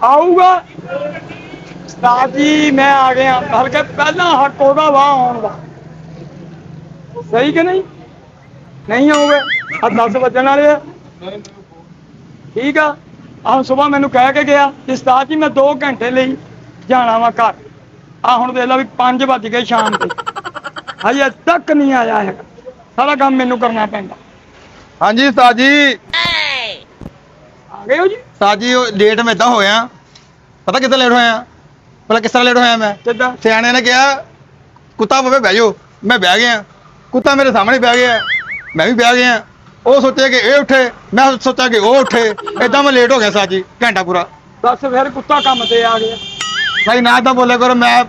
ਆਊਗਾ ਉਸਤਾਦ ਜੀ ਮੈਂ ਆ ਗਿਆ ਹਲਕੇ ਪਹਿਲਾਂ ਹੱਕ ਉਹਦਾ ਵਾਹ ਆਉਣ ਦਾ ਸਹੀ ਕਿ ਨਹੀਂ ਨਹੀਂ ਆਉਗੇ ਆ 10 ਵੱਜਣ ਵਾਲੇ ਆ ਠੀਕ ਆ ਹੁਣ ਸਵੇਰ ਮੈਨੂੰ ਕਹਿ ਕੇ ਗਿਆ ਕਿ ਉਸਤਾਦ ਜੀ ਮੈਂ 2 ਘੰਟੇ ਲਈ ਜਾਣਾ ਵਾ ਘਰ ਆ ਹੁਣ ਦੇਖ ਲਾ ਵੀ 5 ਵੱਜ ਗਏ ਸ਼ਾਮ ਦੇ ਹਜੇ ਤੱਕ ਨਹੀਂ ਆਇਆ ਹੈਗਾ ਸਾਰਾ ਕੰਮ ਮੈਨੂੰ ਕਰਨਾ ਪੈਂਦਾ ਹਾਂਜੀ ਉਸਤਾਦ ਜੀ ਆ ਗਏ ਹੋ ਜੀ ਉਸਤਾਦ ਜੀ ਲੇਟ ਮੈਂ ਇਦਾਂ ਹੋਇਆ ਪਤਾ ਕਿੱਦਾਂ ਲੇਟ ਹੋਇਆ ਪਹਿਲਾਂ ਕਿਸ ਤਰ੍ਹਾਂ ਲੇਟ ਹੋਇਆ ਮੈਂ ਕਿੱਦਾਂ ਸਿਆਣੇ ਨੇ ਕਿਹਾ ਕੁੱਤਾ ਪਵੇ ਬਹਿ ਜਾਓ ਮੈਂ ਬਹਿ ਗਿਆ ਕੁੱਤਾ ਮੇਰੇ ਸਾਹਮਣੇ ਬਹਿ ਗਿਆ ਮੈਂ ਵੀ ਬਹਿ ਗਿਆ ਉਹ ਸੋਚਿਆ ਕਿ ਇਹ ਉੱਠੇ ਮੈਂ ਸੋਚਿਆ ਕਿ ਉਹ ਉੱਠੇ ਏਦਾਂ ਮੈਂ ਲੇਟ ਹੋ ਗਿਆ ਉਸਤਾਦ ਜੀ ਘੰਟਾ ਪੂਰਾ ਬਸ ਫਿਰ ਕੁੱਤਾ ਕੰਮ ਤੇ ਆ ਗਿਆ ਭਾਈ ਨਾ ਏਦਾਂ ਬੋਲਿਆ ਕਰੋ ਮੈਂ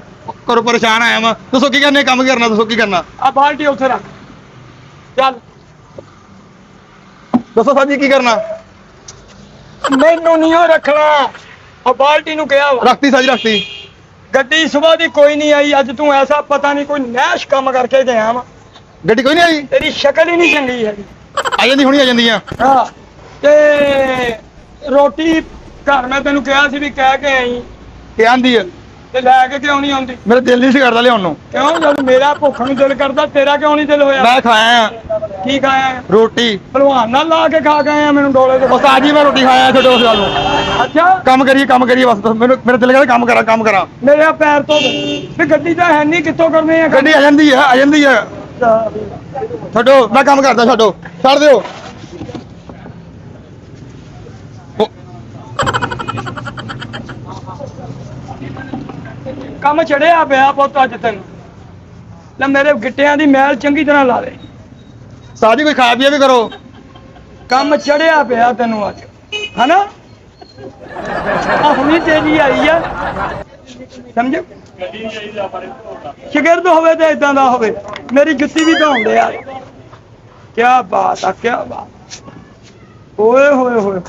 ਕਰੋ ਪਰੇਸ਼ਾਨ ਆਇਆ ਮੈਂ ਦੱਸੋ ਕੀ ਕਰਨਾ ਕੰਮ ਕਰਨਾ ਦੱਸੋ ਕੀ ਕਰਨਾ ਆ ਬਾਲਟੀ ਉੱਥੇ ਰੱਖ ਚੱਲ ਦੱਸੋ ਸਾਜੀ ਕੀ ਕਰਨਾ ਮੈਨੂੰ ਨਹੀਂ ਉਹ ਰੱਖਣਾ ਆ ਬਾਲਟੀ ਨੂੰ ਕਿਹਾ ਵਾ ਰੱਖਤੀ ਸਾਜੀ ਰੱਖਤੀ ਗੱਡੀ ਸਵੇਰ ਦੀ ਕੋਈ ਨਹੀਂ ਆਈ ਅੱਜ ਤੂੰ ਐਸਾ ਪਤਾ ਨਹੀਂ ਕੋਈ ਨੈਸ਼ ਕੰਮ ਕਰਕੇ ਗਿਆ ਵਾ ਗੱਡੀ ਕੋਈ ਨਹੀਂ ਆਈ ਤੇਰੀ ਸ਼ਕਲ ਹੀ ਨਹੀਂ ਚੰਗੀ ਹੈਗੀ ਆ ਜਾਂਦੀ ਹੁਣੀ ਆ ਜਾਂਦੀਆਂ ਹਾਂ ਤੇ ਰੋਟੀ ਘਰ ਮੈਂ ਤੈਨੂੰ ਕਿਹਾ ਸੀ ਵੀ ਕਹਿ ਕੇ ਆਈ ਕਿ ਆਂਦੀ ਆ ਤੇ ਲੈ ਕੇ ਕਿਉਂ ਨਹੀਂ ਆਉਂਦੀ ਮੇਰਾ ਦਿਲ ਨਹੀਂ ਸੀ ਕਰਦਾ ਲਿਆਉਣ ਨੂੰ ਕਿਉਂ ਜਦ ਮੇਰਾ ਭੁੱਖ ਨੂੰ ਦਿਲ ਕਰਦਾ ਤੇਰਾ ਕਿਉਂ ਨਹੀਂ ਦਿਲ ਹੋਇਆ ਮੈਂ ਖਾਇਆ ਕੀ ਖਾਇਆ ਰੋਟੀ ਭਲਵਾਨ ਨਾਲ ਲਾ ਕੇ ਖਾ ਗਏ ਆ ਮੈਨੂੰ ਡੋਲੇ ਤੇ ਉਸਤਾਦ ਜੀ ਮੈਂ ਰੋਟੀ ਖਾਇਆ ਛੱਡੋ ਉਸ ਗੱਲ ਨੂੰ ਅੱਛਾ ਕੰਮ ਕਰੀਏ ਬਸ ਮੈਨੂੰ ਮੇਰਾ ਦਿਲ ਕਰਦਾ ਕੰਮ ਕਰਾਂ ਮੇਰੇ ਪੈਰ ਤੋਂ ਤੇ ਗੱਡੀ ਤਾਂ ਹੈ ਨਹੀਂ ਕਿੱਥੋਂ ਕਰਨੇ ਆ ਗੱਡੀ ਆ ਜਾਂਦੀ ਆ ਛੱਡੋ ਮੈਂ ਕੰਮ ਕਰਦਾ ਛੱਡੋ ਛੱਡ ਦਿਓ ਕੰਮ ਚੜਿਆ ਪਿਆ ਪੁੱਤ ਅੱਜ ਤੈਨੂੰ ਲੈ ਮੇਰੇ ਗਿੱਟਿਆਂ ਦੀ ਮੈਲ ਚੰਗੀ ਤਰ੍ਹਾਂ ਲਾ ਦੇ ਉਸਤਾਦ ਜੀ ਕੋਈ ਖਾ ਪੀਆ ਵੀ ਕਰੋ ਕੰਮ ਚੜਿਆ ਪਿਆ ਤੈਨੂੰ ਅੱਜ ਹਨਾ ਆ ਹੁਣੀ ਤੇਜੀ ਆਈ ਆ ਸਮਝ ਸ਼ਗਿਰਦ ਹੋਵੇ ਤੇ ਇਦਾਂ ਦਾ ਹੋਵੇ ਮੇਰੀ ਜੁੱਤੀ ਵੀ ਧੋਂਦੇ ਆ ਕੀ ਬਾਤ ਆ ਕੀ ਬਾਤ ਓਏ ਹੋਏ ਹੋਏ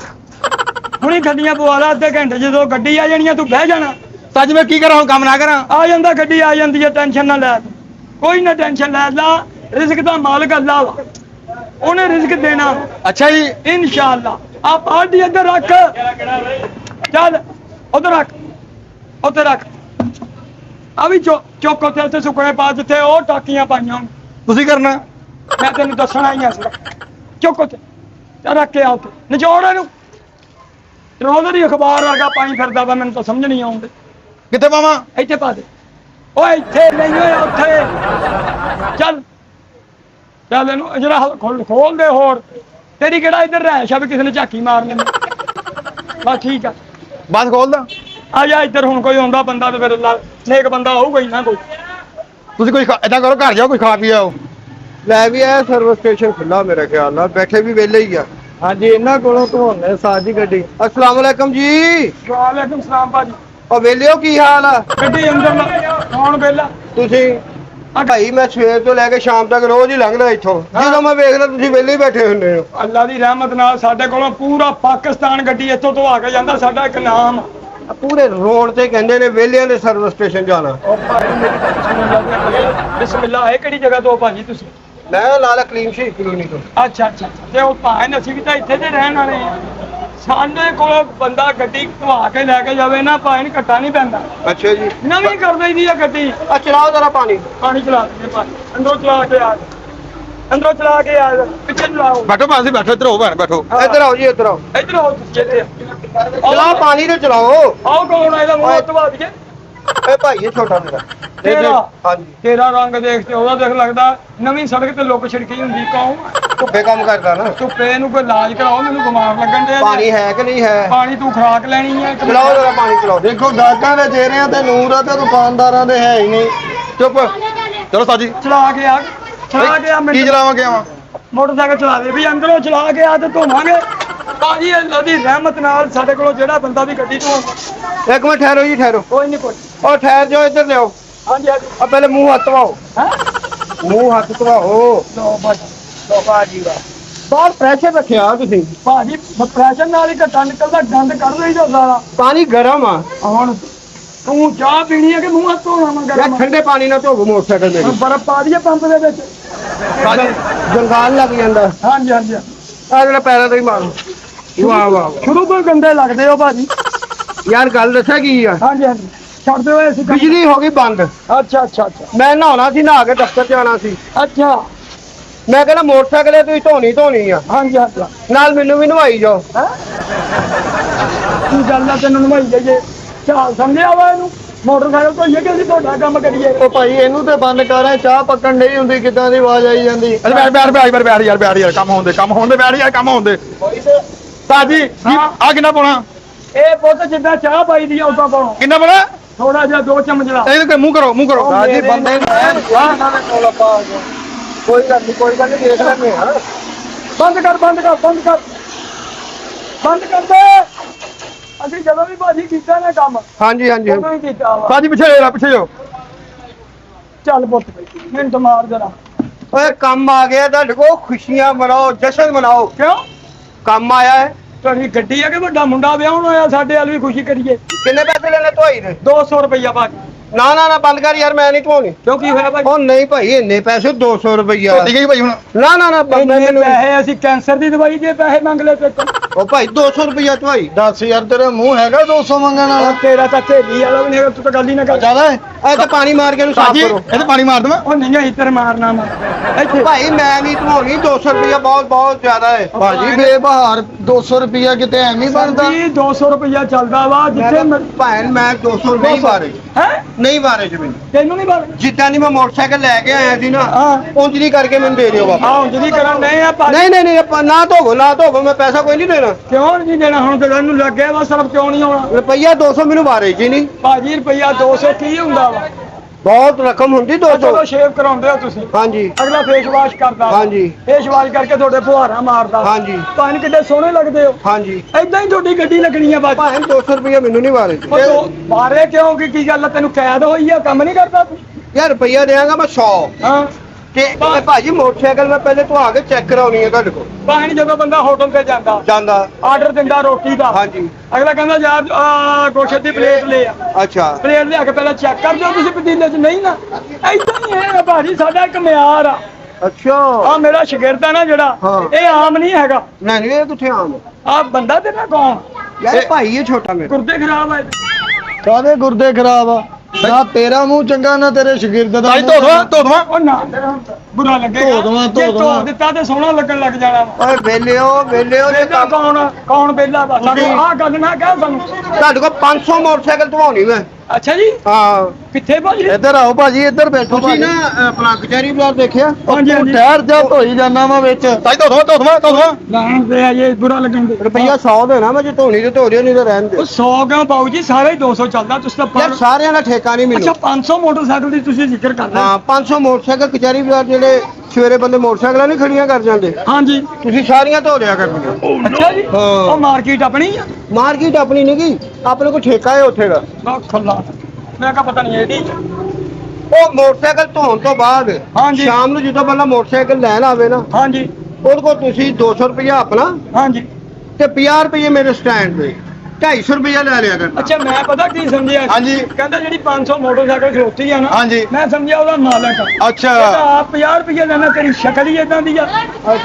ਹੁਣੀ ਗੱਡੀਆਂ ਪਵਾ ਲਾ ਅੱਧੇ ਘੰਟੇ ਜਦੋਂ ਗੱਡੀ ਆ ਜਾਣੀ ਆ ਤੂੰ ਬਹਿ ਜਾਣਾ ਤਾਂ ਜੀ ਮੈਂ ਕੀ ਕਰਾਂ ਹੁਣ ਕੰਮ ਨਾ ਕਰਾਂ ਆ ਜਾਂਦਾ ਗੱਡੀ ਆ ਜਾਂਦੀ ਹੈ ਟੈਨਸ਼ਨ ਨਾ ਲੈ ਕੋਈ ਨਾ ਟੈਨਸ਼ਨ ਲੈ ਲਾ ਰਿਜ਼ਕ ਦਾ ਮਾਲਕ ਅੱਲਾਹ ਵਾ ਉਹਨੇ ਰਿਜ਼ਕ ਦੇਣਾ ਅੱਛਾ ਜੀ ਇਨਸ਼ਾਅੱਲਾ ਆ ਬਾਲਟੀ ਇੱਧਰ ਰੱਖ ਚੱਲ ਉਧਰ ਰੱਖ ਉੱਥੇ ਰੱਖ ਆ ਵੀ ਚੁੱਕ ਉੱਥੇ ਸੁੱਕਣੇ ਪਾ ਜਿੱਥੇ ਉਹ ਟਾਕੀਆਂ ਪਾਈਆਂ ਤੁਸੀਂ ਕਰਨਾ ਮੈਂ ਤੈਨੂੰ ਦੱਸਣਾ ਹੀ ਆ ਚੁੱਕ ਉੱਥੇ ਚੱਲ ਰੱਖ ਕੇ ਆ ਉੱਥੇ ਨਿਚੋੜ ਇਹਨੂੰ ਟਰੋਜ਼ਰ ਹੀ ਅਖਬਾਰ ਵਰਗਾ ਪਾਣੀ ਫਿਰਦਾ ਵਾ ਮੈਨੂੰ ਤਾਂ ਸਮਝ ਨਹੀਂ ਆਉਂਦੀ ਕਿੱਥੇ ਪਾਵਾਂ ਇੱਥੇ ਪਾ ਦੇ ਓਏ ਇੱਥੇ ਨਹੀਂ ਓਏ ਉੱਥੇ ਚੱਲ ਚੱਲ ਇਹਨੂੰ ਜਿਹੜਾ ਖੋਲ ਦੇ ਹੋਰ ਤੇਰੀ ਕਿਹੜਾ ਇੱਧਰ ਰਹਿਸ਼ ਆ ਵੀ ਕਿਸੇ ਨੇ ਝਾਕੀ ਮਾਰ ਲੈਣੀ ਬਸ ਠੀਕ ਆ ਬਸ ਖੋਲਦਾ ਆ ਜਾ ਇੱਧਰ ਹੁਣ ਕੋਈ ਆਉਂਦਾ ਬੰਦਾ ਤੇ ਫਿਰ ਨੇਕ ਬੰਦਾ ਹੋਊਗਾ ਹੀ ਨਾ ਕੋਈ ਤੁਸੀਂ ਕੋਈ ਏਦਾਂ ਕਰੋ ਘਰ ਜਾਓ ਕੋਈ ਖਾ ਪੀ ਆਓ ਲੈ ਵੀ ਆਇਆ ਸਰਵਿਸ ਸਟੇਸ਼ਨ ਖੁੱਲਾ ਮੇਰੇ ਖਿਆਲ ਨਾਲ ਬੈਠੇ ਵੀ ਵਿਹਲੇ ਹੀ ਆ ਹਾਂਜੀ ਇਹਨਾਂ ਕੋਲੋਂ ਧੋਣੇ ਸਾਜੀ ਗੱਡੀ ਅਸਲਾਮ ਵਾਲੇਕਮ ਜੀ ਵਾਲੇਕੁਮ ਸਲਾਮ ਭਾਜੀ ਉਹ ਵਿਹਲਿਓ ਕੀ ਹਾਲ ਆ ਗੱਡੀ ਅੰਦਰ ਕੌਣ ਵੇਲਾ ਤੁਸੀਂ ਭਾਈ ਮੈਂ ਸਵੇਰ ਤੋਂ ਲੈ ਕੇ ਸ਼ਾਮ ਤੱਕ ਰੋਜ਼ ਹੀ ਲੰਘਦਾ ਇੱਥੋਂ ਜਦੋਂ ਮੈਂ ਵੇਖਦਾ ਤੁਸੀਂ ਵਿਹਲੇ ਹੀ ਬੈਠੇ ਹੁੰਦੇ ਹੋ ਅੱਲਾ ਦੀ ਰਹਿਮਤ ਨਾਲ ਸਾਡੇ ਕੋਲੋਂ ਪੂਰਾ ਪਾਕਿਸਤਾਨ ਗੱਡੀ ਇੱਥੋਂ ਤੋਂ ਆ ਕੇ ਜਾਂਦਾ ਸਾਡਾ ਇੱਕ ਨਾਮ ਪੂਰੇ ਰੋਡ ਤੇ ਕਹਿੰਦੇ ਨੇ ਵਿਹਲਿਆਂ ਦੇ ਸਰਵਿਸ ਸਟੇਸ਼ਨ ਜਾਣਾ ਬਿਸਮਿਲ੍ਲਾ ਇਹ ਕਿਹੜੀ ਜਗ੍ਹਾ ਤੋਂ ਭਾਜੀ ਤੁਸੀਂ ਮੈਂ ਲਾਲਾ ਕਲੀਨ ਸ਼ੀਖ ਕਲੋਨੀ ਤੋਂ ਅੱਛਾ ਤੇ ਉਹ ਭਾਵੇਂ ਅਸੀਂ ਵੀ ਤਾਂ ਇੱਥੇ ਦੇ ਰਹਿਣ ਵਾਲੇ ਆ ਸਾਡੇ ਕੋਲ ਬੰਦਾ ਗੱਡੀ ਧਵਾ ਕੇ ਲੈ ਕੇ ਜਾਵੇ ਨਾ ਭਾਵੇਂ ਘੱਟਾ ਨਹੀਂ ਪੈਂਦਾ ਅੱਛਾ ਜੀ ਨਵੀਂ ਕਰ ਦਈਦੀ ਆ ਗੱਡੀ ਆ ਚਲਾਓ ਜਰਾ ਪਾਣੀ ਚਲਾ ਦੇ ਭਾਜੀ ਅੰਦਰੋਂ ਚਲਾ ਕੇ ਆ ਅੰਦਰੋਂ ਚਲਾ ਕੇ ਆ ਪਿੱਛੇ ਚਲਾਓ ਬੈਠੋ ਭਾਜੀ ਬੈਠੋ ਇੱਧਰ ਹੋ ਭੈਣ ਬੈਠੋ ਇੱਧਰ ਆਓ ਜੀ ਇੱਧਰ ਆਓ ਇੱਧਰ ਆਓ ਤੁਸੀਂ ਚਲਾਓ ਪਾਣੀ ਤੇ ਚਲਾਓ ਆਓ ਕੌਣ ਆ ਇਹਦਾ ਮੂੰਹ ਧਵਾ ਦਈਏ ਇਹ ਭਾਈ ਇਹ ਛੋਟਾ ਮੇਰਾ ਤੇਰਾ ਹਾਂਜੀ ਤੇਰਾ ਰੰਗ ਦੇਖ ਤੇ ਉਹਦਾ ਦੇਖ ਲੱਗਦਾ ਨਵੀਂ ਸੜਕ ਤੇ ਲੁੱਕ ਛਿੜਕੀ ਹੁੰਦੀ ਕੌਣ ਧੁੱਪੇ ਕੰਮ ਕਰਦਾ ਨਾ ਧੁੱਪੇ ਨੂੰ ਕੋਈ ਇਲਾਜ ਕਰਾਓ ਮੈਨੂੰ ਬਿਮਾਰ ਲੱਗਣ ਦੇ ਪਾਣੀ ਹੈ ਕਿ ਨਹੀਂ ਹੈ ਪਾਣੀ ਤੂੰ ਖੁਰਾਕ ਲੈਣੀ ਹੈ ਚਲਾਓ ਜਰਾ ਪਾਣੀ ਚਲਾਓ ਦੇਖੋ ਗਾਹਕਾਂ ਦੇ ਚਿਹਰਿਆਂ ਤੇ ਨੂਰ ਆ ਤੇ ਦੁਕਾਨਦਾਰਾਂ ਦੇ ਹੈ ਹੀ ਨਹੀਂ ਚੁੱਪ ਚਲੋ ਸਾਜੀ ਚਲਾ ਕੇ ਆ ਕੀ ਚਲਾਵਾਂਗੇ ਆਵਾਂ ਮੋਟਰਸਾਈਕਲ ਚਲਾ ਦੇ ਵੀ ਅੰਦਰੋਂ ਚਲਾ ਕੇ ਆ ਤੇ ਧੋਵਾਂਗੇ ਭਾਜੀ ਅੱਲਾ ਦੀ ਰਹਿਮਤ ਨਾਲ ਸਾਡੇ ਕੋਲੋਂ ਜਿਹੜਾ ਬੰਦਾ ਵੀ ਗੱਡੀ ਧੋਂਦਾ ਇੱਕ ਮਿੰਟ ਠਹਿਰੋ ਜੀ ਠਹਿਰੋ ਕੋਈ ਨਹੀਂ ਕੋਈ ਉਹ ਠਹਿਰ ਜਾਓ ਇੱਧਰ ਲਿਆਓ ਹਾਂਜੀ ਹਾਂਜੀ ਆ ਪਹਿਲੇ ਮੂੰਹ ਹੱਥ ਧਵਾਓ ਹੈ ਮੂੰਹ ਹੱਥ ਧਵਾਓ ਲੋ ਬਾਜੀ ਵਾਹ ਬਾਹਰ ਪ੍ਰੈਸ਼ਰ ਰੱਖਿਆ ਤੁਸੀਂ ਭਾਜੀ ਪ੍ਰੈਸ਼ਰ ਨਾਲ ਹੀ ਘੱਟਾ ਨਿਕਲਦਾ ਗੰਦ ਕੱਢ ਲਈ ਜੋ ਸਾਰਾ ਪਾਣੀ ਗਰਮ ਆ ਹੁਣ ਤੂੰ ਚਾਹ ਪੀਣੀ ਹੈ ਕਿ ਮੂੰਹ ਹੱਥ ਧੋਣਾ ਮੈਂ ਜਾਂ ਗਰਮ ਠੰਡੇ ਪਾਣੀ ਨਾਲ ਧੋਵੋ ਮੋਟਰਸਾਈਕਲ ਮੇਰੀ ਬਰਫ਼ ਪਾ ਦਈਏ ਪੰਪ ਦੇ ਵਿੱਚ ਜੰਗਾਲ ਲੱਗ ਜਾਂਦਾ ਹਾਂਜੀ ਹਾਂਜੀ ਆ ਜਿਹੜਾ ਪੈਰਾਂ ਤੇ ਹੀ ਮਾਰੋ ਵਾਹ ਵਾਹ ਵਾਹ। ਸ਼ੁਰੂ ਤੋਂ ਹੀ ਗੰਦੇ ਲੱਗਦੇ ਹੋ ਭਾਜੀ ਯਾਰ ਗੱਲ ਦੱਸਾਂ ਕੀ ਆ, ਹਾਂਜੀ ਹਾਂਜੀ ਛੱਡ ਦਿਓ ਅਸੀਂ ਕੰਮ। ਬਿਜਲੀ ਹੋ ਗਈ ਬੰਦ। ਅੱਛਾ ਅੱਛਾ ਅੱਛਾ ਮੈਂ ਨਹਾਉਣਾ ਸੀ, ਨਹਾ ਕੇ ਦਫ਼ਤਰ ਜਾਣਾ ਸੀ। ਅੱਛਾ ਮੈਂ ਕਹਿੰਦਾ ਮੋਟਰਸਾਈਕਲ ਇਹ ਤੁਸੀਂ ਧੋਣੀ ਆ, ਹਾਂਜੀ ਹਾਂਜੀ ਨਾਲ ਮੈਨੂੰ ਵੀ ਨਵਾਈ ਜਾਓ। ਹੈਂ? ਕੀ ਗੱਲ ਆ ਤੈਨੂੰ ਨਵਾਈ ਜਾਈਏ? ਚਾਲ ਸਮਝਿਆ ਵਾ ਇਹਨੂੰ? ਮੋਟਰਸਾਈਕਲ ਧੋਈਏ ਕਿ ਅਸੀਂ ਤੁਹਾਡਾ ਕੰਮ ਕਰੀਏ? ਉਹ ਭਾਈ ਇਹਨੂੰ ਤੇ ਬੰਦ ਕਰਾਂ, ਚਾਹ ਪੱਕਣ ਨਹੀਂ ਹੁੰਦੀ, ਕਿੱਦਾਂ ਦੀ ਆਵਾਜ਼ ਆਈ ਜਾਂਦੀ। ਅੱਛਾ ਬੈਠ ਯਾਰ ਕੰਮ ਹੁੰਦੇ ਬੈਠ ਯਾਰ ਕੰਮ ਹੁੰਦੇ ਸਾਜੀ ਆ ਕਿੰਨਾ ਪਾਉਣਾ? ਇਹ ਪੁੱਤ ਜਿੱਦਾਂ ਚਾਹ ਪਾਈ ਦੀ ਆ ਉਦਾਂ ਪਾਉਣਾ, ਕਿੰਨਾ ਪਾਉਣਾ? ਥੋੜਾ ਜਿਹਾ 2 ਚਮਚ ਲਾ। ਇਹਨੂੰ ਮੂੰਹ ਕਰੋ ਸਾਜੀ ਬੰਦੇ ਕੋਈ ਗੱਲ ਨਹੀਂ ਦੇਖ ਲੈਂਦੇ ਹਾਂ। ਬੰਦ ਕਰ ਦੇ। ਅਸੀਂ ਜਦੋਂ ਵੀ ਭਾਜੀ ਕੀਤਾ ਨਾ ਕੰਮ ਹਾਂਜੀ ਉਦੋਂ ਹੀ ਕੀਤਾ ਵਾ। ਸਾਜੀ ਪਿੱਛੇ ਜਾਓ ਚੱਲ ਪੁੱਤ ਮਿੰਟ ਮਾਰ ਜਰਾ। ਓਏ ਕੰਮ ਆ ਗਿਆ ਤੁਹਾਡੇ ਕੋਲ, ਖੁਸ਼ੀਆਂ ਮਨਾਓ, ਜਸ਼ਨ ਮਨਾਓ। ਕਿਉਂ? ਕੰਮ ਆਇਆ ਹੈ। ਤੁਹਾਡੀ ਗੱਡੀ ਆ ਕਿ ਵੱਡਾ ਮੁੰਡਾ ਵਿਆਹਣ ਹੋਇਆ, ਸਾਡੇ ਵੱਲ ਵੀ ਖੁਸ਼ੀ ਕਰੀਏ। ਕਿੰਨੇ ਪੈਸੇ ਲੈਣੇ ਧੋਈ ਦੇ? 200 ਰੁਪਈਆ ਭਾਜੀ। ਨਾ ਬੰਦ ਕਰ ਯਾਰ, ਮੈਂ ਨਹੀਂ ਧੋਣੀ। ਕਿਉਂ ਕੀ ਹੋਇਆ ਭਾਜੀ? ਉਹ ਨਹੀਂ ਭਾਈ, ਇੰਨੇ ਪੈਸੇ 200 ਰੁਪਈਆ। ਠੀਕ ਹੈ ਜੀ ਭਾਈ ਹੁਣ ਨਾ ਇੰਨੇ ਪੈਸੇ ਅਸੀਂ ਕੈਂਸਰ ਦੀ ਦਵਾਈ ਦੇ ਪੈਸੇ ਮੰਗ ਲਏ ਤੇ ਉਹ ਭਾਈ 200 ਰੁਪਈਆ ਧੋਈ। ਦੱਸ ਯਾਰ, ਤੇਰਾ ਮੂੰਹ ਹੈਗਾ 200 ਮੰਗਣ ਵਾਲਾ? ਤੇਰਾ ਤਾਂ ਢੇਲੀ ਵਾਲਾ ਵੀ ਨਹੀਂ ਹੈਗਾ, ਤੂੰ ਤਾਂ ਗੱਲ ਹੀ ਨਾ ਕਰ। ਜ਼ਿਆਦਾ ਹੈ। ਇਹ ਤਾਂ ਪਾਣੀ ਮਾਰ ਕੇ ਇਹਨੂੰ ਸਾਫ਼ ਸਾਜੀ ਕਰੋ। ਇਹਦੇ ਪਾਣੀ ਮਾਰ ਦਵਾਂ? ਉਹ ਨਹੀਂ ਇੱਧਰ ਮਾਰਨਾ ਮੈਂ ਇੱਥੇ। ਭਾਈ ਮੈਂ ਨਹੀਂ ਧੋਣੀ, 200 ਰੁਪਈਆ ਬਹੁਤ ਜ਼ਿਆਦਾ ਹੈ। ਭਾਜੀ ਬੇਬਹਾਰ 200 ਰੁਪਈਆ ਕਿਤੇ ਐਵੇਂ ਬਣਦਾ। ਜੀ 200 ਰੁਪਈਆ ਚੱਲਦਾ ਵਾ ਜਿੱਥੇ ਭੈਣ ਮੈਂ 200 ਨਹੀਂ ਬਾਰੇ ਹੈ। ਨਹੀਂ ਬਾਰੇ ਚ ਮੈਨੂੰ ਤੈਨੂੰ ਨਹੀਂ ਬਾਰੇ? ਜਿੱਦਾਂ ਦੀ ਮੈਂ ਮੋਟਰਸਾਈਕਲ ਲੈ ਕੇ ਆਇਆ ਸੀ ਨਾ, ਹਾਂ ਉਂਝ ਨਹੀਂ ਕਰਕੇ ਮੈਨੂੰ ਦੇ ਦਿਓ ਵਾਪਸ। ਆਹ ਜਿਹੜੀ ਕਰਨ ਨਹੀਂ ਆ ਭਾਜੀ। ਨਹੀਂ ਆਪਾਂ ਨਾ ਧੋਵੋ, ਮੈਂ ਪੈਸਾ ਕੋਈ ਨਹੀਂ ਦੇਣਾ। ਕਿਉਂ ਨਹੀਂ ਦੇਣਾ? ਹੁਣ ਤੇ ਇਹਨੂੰ ਲੱਗਿਆ ਵਾ ਸਰਫ, ਕਿਉਂ ਨਹੀਂ ਆਉਣਾ? ਰੁਪਈਆ 200 ਮੈਨੂੰ ਬਾਰੇ ਜੀ ਨਹੀਂ। ਭਾਜੀ ਰੁਪਈਆ 200 ਕੀ ਹੁੰਦਾ ਵਾ? ਬਹੁਤ ਰਕਮ ਹੁੰਦੀ 200। ਜਦੋਂ ਸ਼ੇਵ ਕਰਾਉਂਦੇ ਹੋ ਤੁਸੀਂ, ਹਾਂਜੀ ਅਗਲਾ ਫੇਸ ਵਾਸ਼ ਕਰਦਾ ਵਾ। ਹਾਂਜੀ। ਫੇਸ ਵਾਸ਼ ਕਰਕੇ ਤੁਹਾਡੇ ਫੁਹਾਰਾ ਮਾਰਦਾ ਵਾ। ਹਾਂਜੀ। ਭਾਵੇਂ ਕਿੱਡੇ ਸੋਹਣੇ ਲੱਗਦੇ ਹੋ, ਹਾਂਜੀ। ਏਦਾਂ ਹੀ ਤੁਹਾਡੀ ਗੱਡੀ ਲੱਗਣੀ ਆ ਬਾਜੀ। ਭਾਵੇਂ 200 ਰੁਪਈਆ ਮੈਨੂੰ ਨਹੀਂ ਬਾਰੇ ਜੀ। ਮਾਰੇ ਕਿਉਂ? ਕੀ ਗੱਲ ਆ, ਤੈਨੂੰ ਕੈਦ ਹੋਈ ਆ, ਕੰਮ ਨਹੀਂ ਕਰਦਾ ਤੂੰ? ਯਾਰ ਰੁਪਈਆ ਦੇਵਾਂਗਾ ਮੈਂ 100 ਹਾਂ ਤੇ ਇਹ ਭਾਜੀ ਮੋਟਰਸਾਈਕਲ ਮੈਂ ਪਹਿਲੇ ਧਵਾ ਕੇ ਚੈੱਕ ਕਰਾਉਣੀ ਹੈ ਤੁਹਾਡੇ ਕੋਲ। ਭਾਵੇਂ ਜਦੋਂ ਬੰਦਾ ਹੋਟਲ ਤੇ ਜਾਂਦਾ, ਜਾਂਦਾ। ਆਰਡਰ ਦਿੰਦਾ ਰੋਟੀ ਦਾ, ਹਾਂਜੀ। ਅਗਲਾ ਕਹਿੰਦਾ ਯਾਰ ਗੋਸ਼ੇ ਦੀ ਪਲੇਟ ਲੈ ਆ। ਅੱਛਾ। ਪਲੇਟ ਲਿਆ ਕੇ ਪਹਿਲਾਂ ਚੈੱਕ ਕਰ ਦਿਓ ਤੁਸੀਂ ਪਤੀਲੇ 'ਚ, ਨਹੀਂ ਨਾ ਏਦਾਂ ਹੀ ਹੈ ਭਾਜੀ, ਸਾਡਾ ਇੱਕ ਮਿਆਰ ਆ। ਅੱਛਾ। ਆ ਮੇਰਾ ਸ਼ਾਗਿਰਦ ਆ ਨਾ ਜਿਹੜਾ, ਹਾਂ। ਇਹ ਆਮ ਨਹੀਂ ਹੈਗਾ। ਨਹੀਂ ਇਹ ਕਿੱਥੇ ਆਮ? ਆ ਬੰਦਾ ਤੇ ਨਾ ਕੌਣ? ਯਾਰ ਭਾਈ ਇਹ ਛੋਟਾ ਮੇਰਾ। ਗੁਰਦੇ ਖਰਾਬ ਆ। ਕਾਦੇ ਗੁਰਦੇ ਖਰਾਬ ਆ? ਨਾ ਤੇਰਾ ਮੂੰਹ ਚੰਗਾ, ਨਾ ਤੇਰੇ ਸ਼ਾਗਿਰਦ ਦਾ। ਸਾਜੀ ਧੋ ਦਵਾਂ ਉਹ ਨਾ ਬੁਰਾ ਲੱਗੇਗਾ। ਧੋ ਦੇਵਾਂ। ਜੇ ਧੋ ਦਿੱਤਾ ਤੇ ਸੋਹਣਾ ਲੱਗਣ ਲੱਗ ਜਾਣਾ ਵਾ। ਓਏ ਵੇਲਿਓ ਵੇਲਾ ਕੌਣ ਵੇਲਾ ਵਾ? ਸਾਨੂੰ ਆਹ ਗੱਲ ਨਾ ਕਹਿ ਸਾਨੂੰ। ਤੁਹਾਡੇ ਕੋਲ 500 ਮੋਟਰਸਾਈਕਲ ਧਵਾਉਣੀ ਮੈਂ। ਅੱਛਾ ਜੀ, ਹਾਂ। ਕਿੱਥੇ ਭਾਜੀ? ਇੱਧਰ ਆਓ ਭਾਜੀ, ਇੱਧਰ ਬੈਠੋ। ਤੁਸੀਂ ਨਾ ਆਪਣਾ ਕਚਹਿਰੀ ਬਾਜ਼ਾਰ ਦੇਖਿਆ? ਹਾਂਜੀ, ਤੂੰ ਹਾਂਜੀ। ਠਹਿਰ ਜਾ, ਧੋਈ ਜਾਨਾ ਵਾ ਵਿੱਚ। ਸਾਜੀ ਧੋ ਦਵਾਂ ਲਾਣ ਦੇ ਆ ਇਹ ਬੁਰਾ ਲੱਗਣ ਦੇ। ਰੁਪਈਆ 100 ਦੇਣਾ ਮੈਂ, ਜੇ ਧੋਣੀ ਤੇ ਧੋ ਦਿਓ, ਨਹੀਂ ਤਾਂ ਰਹਿਣ ਦੇ। ਉਹ 100 ਕਿਉਂ ਪਾਉ ਜੀ? ਸਾਰੇ ਹੀ 200 ਚੱਲਦਾ, ਤੁਸੀਂ ਤਾਂ ਯਾਰ ਸਾਰਿਆਂ ਦਾ ਠੇਕਾ ਨਹੀਂ ਅੱਛਾ ਮੈਨੂੰ। 500 ਮੋਟਰਸਾਈਕਲ ਦੀ ਤੁਸੀਂ ਜ਼ਿਕਰ ਕਰ ਰਹੇ? ਹਾਂ 500 ਮੋਟਰਸਾਈਕਲ ਕਚਹਿਰੀ ਬਾਜ਼ਾਰ ਜਿਹੜੇ ਸਵੇਰੇ ਬੰਦੇ ਮੋਟਰਸਾਈਕਲਾਂ ਨਹੀਂ ਖੜੀਆਂ ਕਰ ਜਾਂਦੇ, ਹਾਂਜੀ। ਤੁਸੀਂ ਸਾਰੀਆਂ ਧੋ ਦਿਆ ਕਰਨੀਆਂ। ਅੱਛਾ ਜੀ, ਹਾਂ। ਉਹ ਮਾਰਕੀਟ ਆਪਣੀ ਆ? ਮਾਰਕੀਟ ਆਪਣੀ ਨਹੀਂ ਗੀ, ਆਪਣੇ ਕੋਲ ਠੇਕਾ ਹੈ ਉੱਥੇ ਦਾ। ਨਾ ਖੁੱਲਾ, ਮੈਂ ਕਿਹਾ ਪਤਾ ਨਹੀਂ ਇਹਦੀ। ਉਹ ਮੋਟਰਸਾਈਕਲ ਧੋਣ ਤੋਂ ਬਾਅਦ ਹਾਂਜੀ। ਸ਼ਾਮ ਨੂੰ ਜਦੋਂ ਬੰਦਾ ਮੋਟਰਸਾਈਕਲ ਲੈਣ ਆਵੇ ਨਾ, ਹਾਂਜੀ ਉਹਦੇ ਕੋਲ ਤੁਸੀਂ 200 ਰੁਪਇਆ ਆਪਣਾ ਹਾਂਜੀ। ਤੇ 50 ਰੁਪਏ ਮੇਰੇ ਸਟੈਂਡ ਦੇ, 250 ਰੁਪਇਆ ਲੈ ਲਿਆ ਕਰਨਾ। ਅੱਛਾ ਮੈਂ ਪਤਾ ਕੀ ਸਮਝਿਆ? ਹਾਂਜੀ। ਕਹਿੰਦਾ ਜਿਹੜੀ 500 ਮੋਟਰਸਾਈਕਲ ਖਲੋਤੀ ਆ ਨਾ, ਹਾਂਜੀ। ਮੈਂ ਸਮਝਿਆ ਉਹਦਾ ਮਾਲਕ ਆ। ਅੱਛਾ। ਕਹਿੰਦਾ ਆਪ 50 ਰੁਪਏ ਲੈਣਾ, ਤੇਰੀ ਸ਼ਕਲ ਹੀ ਇਦਾਂ ਦੀ ਆ।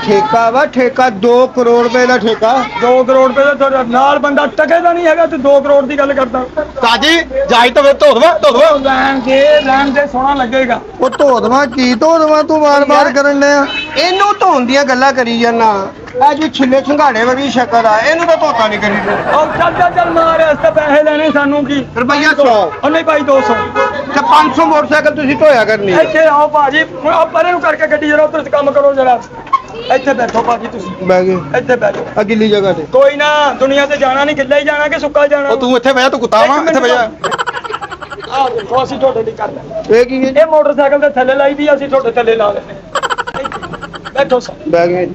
ਠੇਕਾ ਵਾ, ਠੇਕਾ 2 ਕਰੋੜ ਰੁਪਏ ਦਾ ਠੇਕਾ। 2 ਕਰੋੜ ਰੁਪਏ ਦਾ ਤੁਹਾਡਾ ਨਾਲ ਬੰਦਾ ਟਕੇ ਦਾ ਨਹੀਂ ਹੈਗਾ, ਤੇ 2 ਕਰੋੜ ਦੀ ਗੱਲ ਕਰਦਾ। ਸਾਜੀ ਜਾਈ ਧੋ ਦਵਾਂ ਲੈਣ ਦੇ ਸੋਹਣਾ ਲੱਗੇਗਾ। ਉਹ ਧੋ ਦੇਵਾਂ ਕੀ ਧੋ ਦੇਵਾਂ, ਤੂੰ ਵਾਰ-ਵਾਰ ਕਰਨ ਲਿਆ। ਇਹਨੂੰ ਧੋਣ ਦੀਆਂ ਗੱਲਾਂ ਕਰੀ ਜਾਂਦਾ। ਇਹ ਜੀ ਛਿੱਲੇ ਛੰਗਾੜੇ ਵਾਲੀ ਸ਼ਕਲ ਆ, ਇਹਨੂੰ ਤਾਂ ਧੋਤਾ ਨਹੀਂ ਕਰੀ ਦੇ। ਉਹ ਚੱਲ ਮਾਰ, ਇਸ ਤੇ ਪੈਸੇ ਲੈਣੇ ਸਾਨੂੰ ਕੀ? ਰੁਪਈਆ 100 ਉਹ ਨਹੀਂ ਭਾਈ 200। ਤੇ 500 ਮੋਟਰਸਾਈਕਲ ਤੁਸੀਂ ਧੋਇਆ ਕਰਨੀ। ਇੱਥੇ ਆਓ ਭਾਜੀ, ਆ ਪਰੇ ਨੂੰ ਕਰਕੇ ਗੱਡੀ ਜਰਾ ਉੱਧਰ ਕੰਮ ਕਰੋ ਜਰਾ। ਇੱਥੇ ਬੈਠੋ ਭਾਜੀ, ਤੁਸੀਂ ਬਹਿ ਗਏ ਇੱਥੇ ਬੈਠੋ। ਆ ਗਿੱਲੀ ਜਗ੍ਹਾ ਤੇ। ਕੋਈ ਨਾ, ਦੁਨੀਆ ਤੇ ਜਾਣਾ ਨਹੀਂ, ਗਿੱਲਾ ਹੀ ਜਾਣਾ ਕਿ ਸੁੱਕਾ ਜਾਣਾ? ਉਹ ਤੂੰ ਇੱਥੇ ਬਹਿ ਜਾ, ਤੂੰ ਕੁੱਤਾ ਵਾ, ਇੱਥੇ ਬਹਿ ਜਾ। ਆਹ ਦੇਖੋ, ਅਸੀਂ ਤੁਹਾਡੇ ਲਈ ਕਰ ਲੈਂਦੇ। ਇਹ ਕੀ ਹੈ? ਇਹ ਮੋਟਰਸਾਈਕਲ ਦੇ ਥੱਲੇ ਲਾਈ ਦੀ, ਅਸੀਂ ਤੁਹਾਡੇ ਥੱਲੇ ਲਾ ਲੈਂਦੇ। ਬੈਠੋ ਸਰ। ਬਹਿ ਗਏ।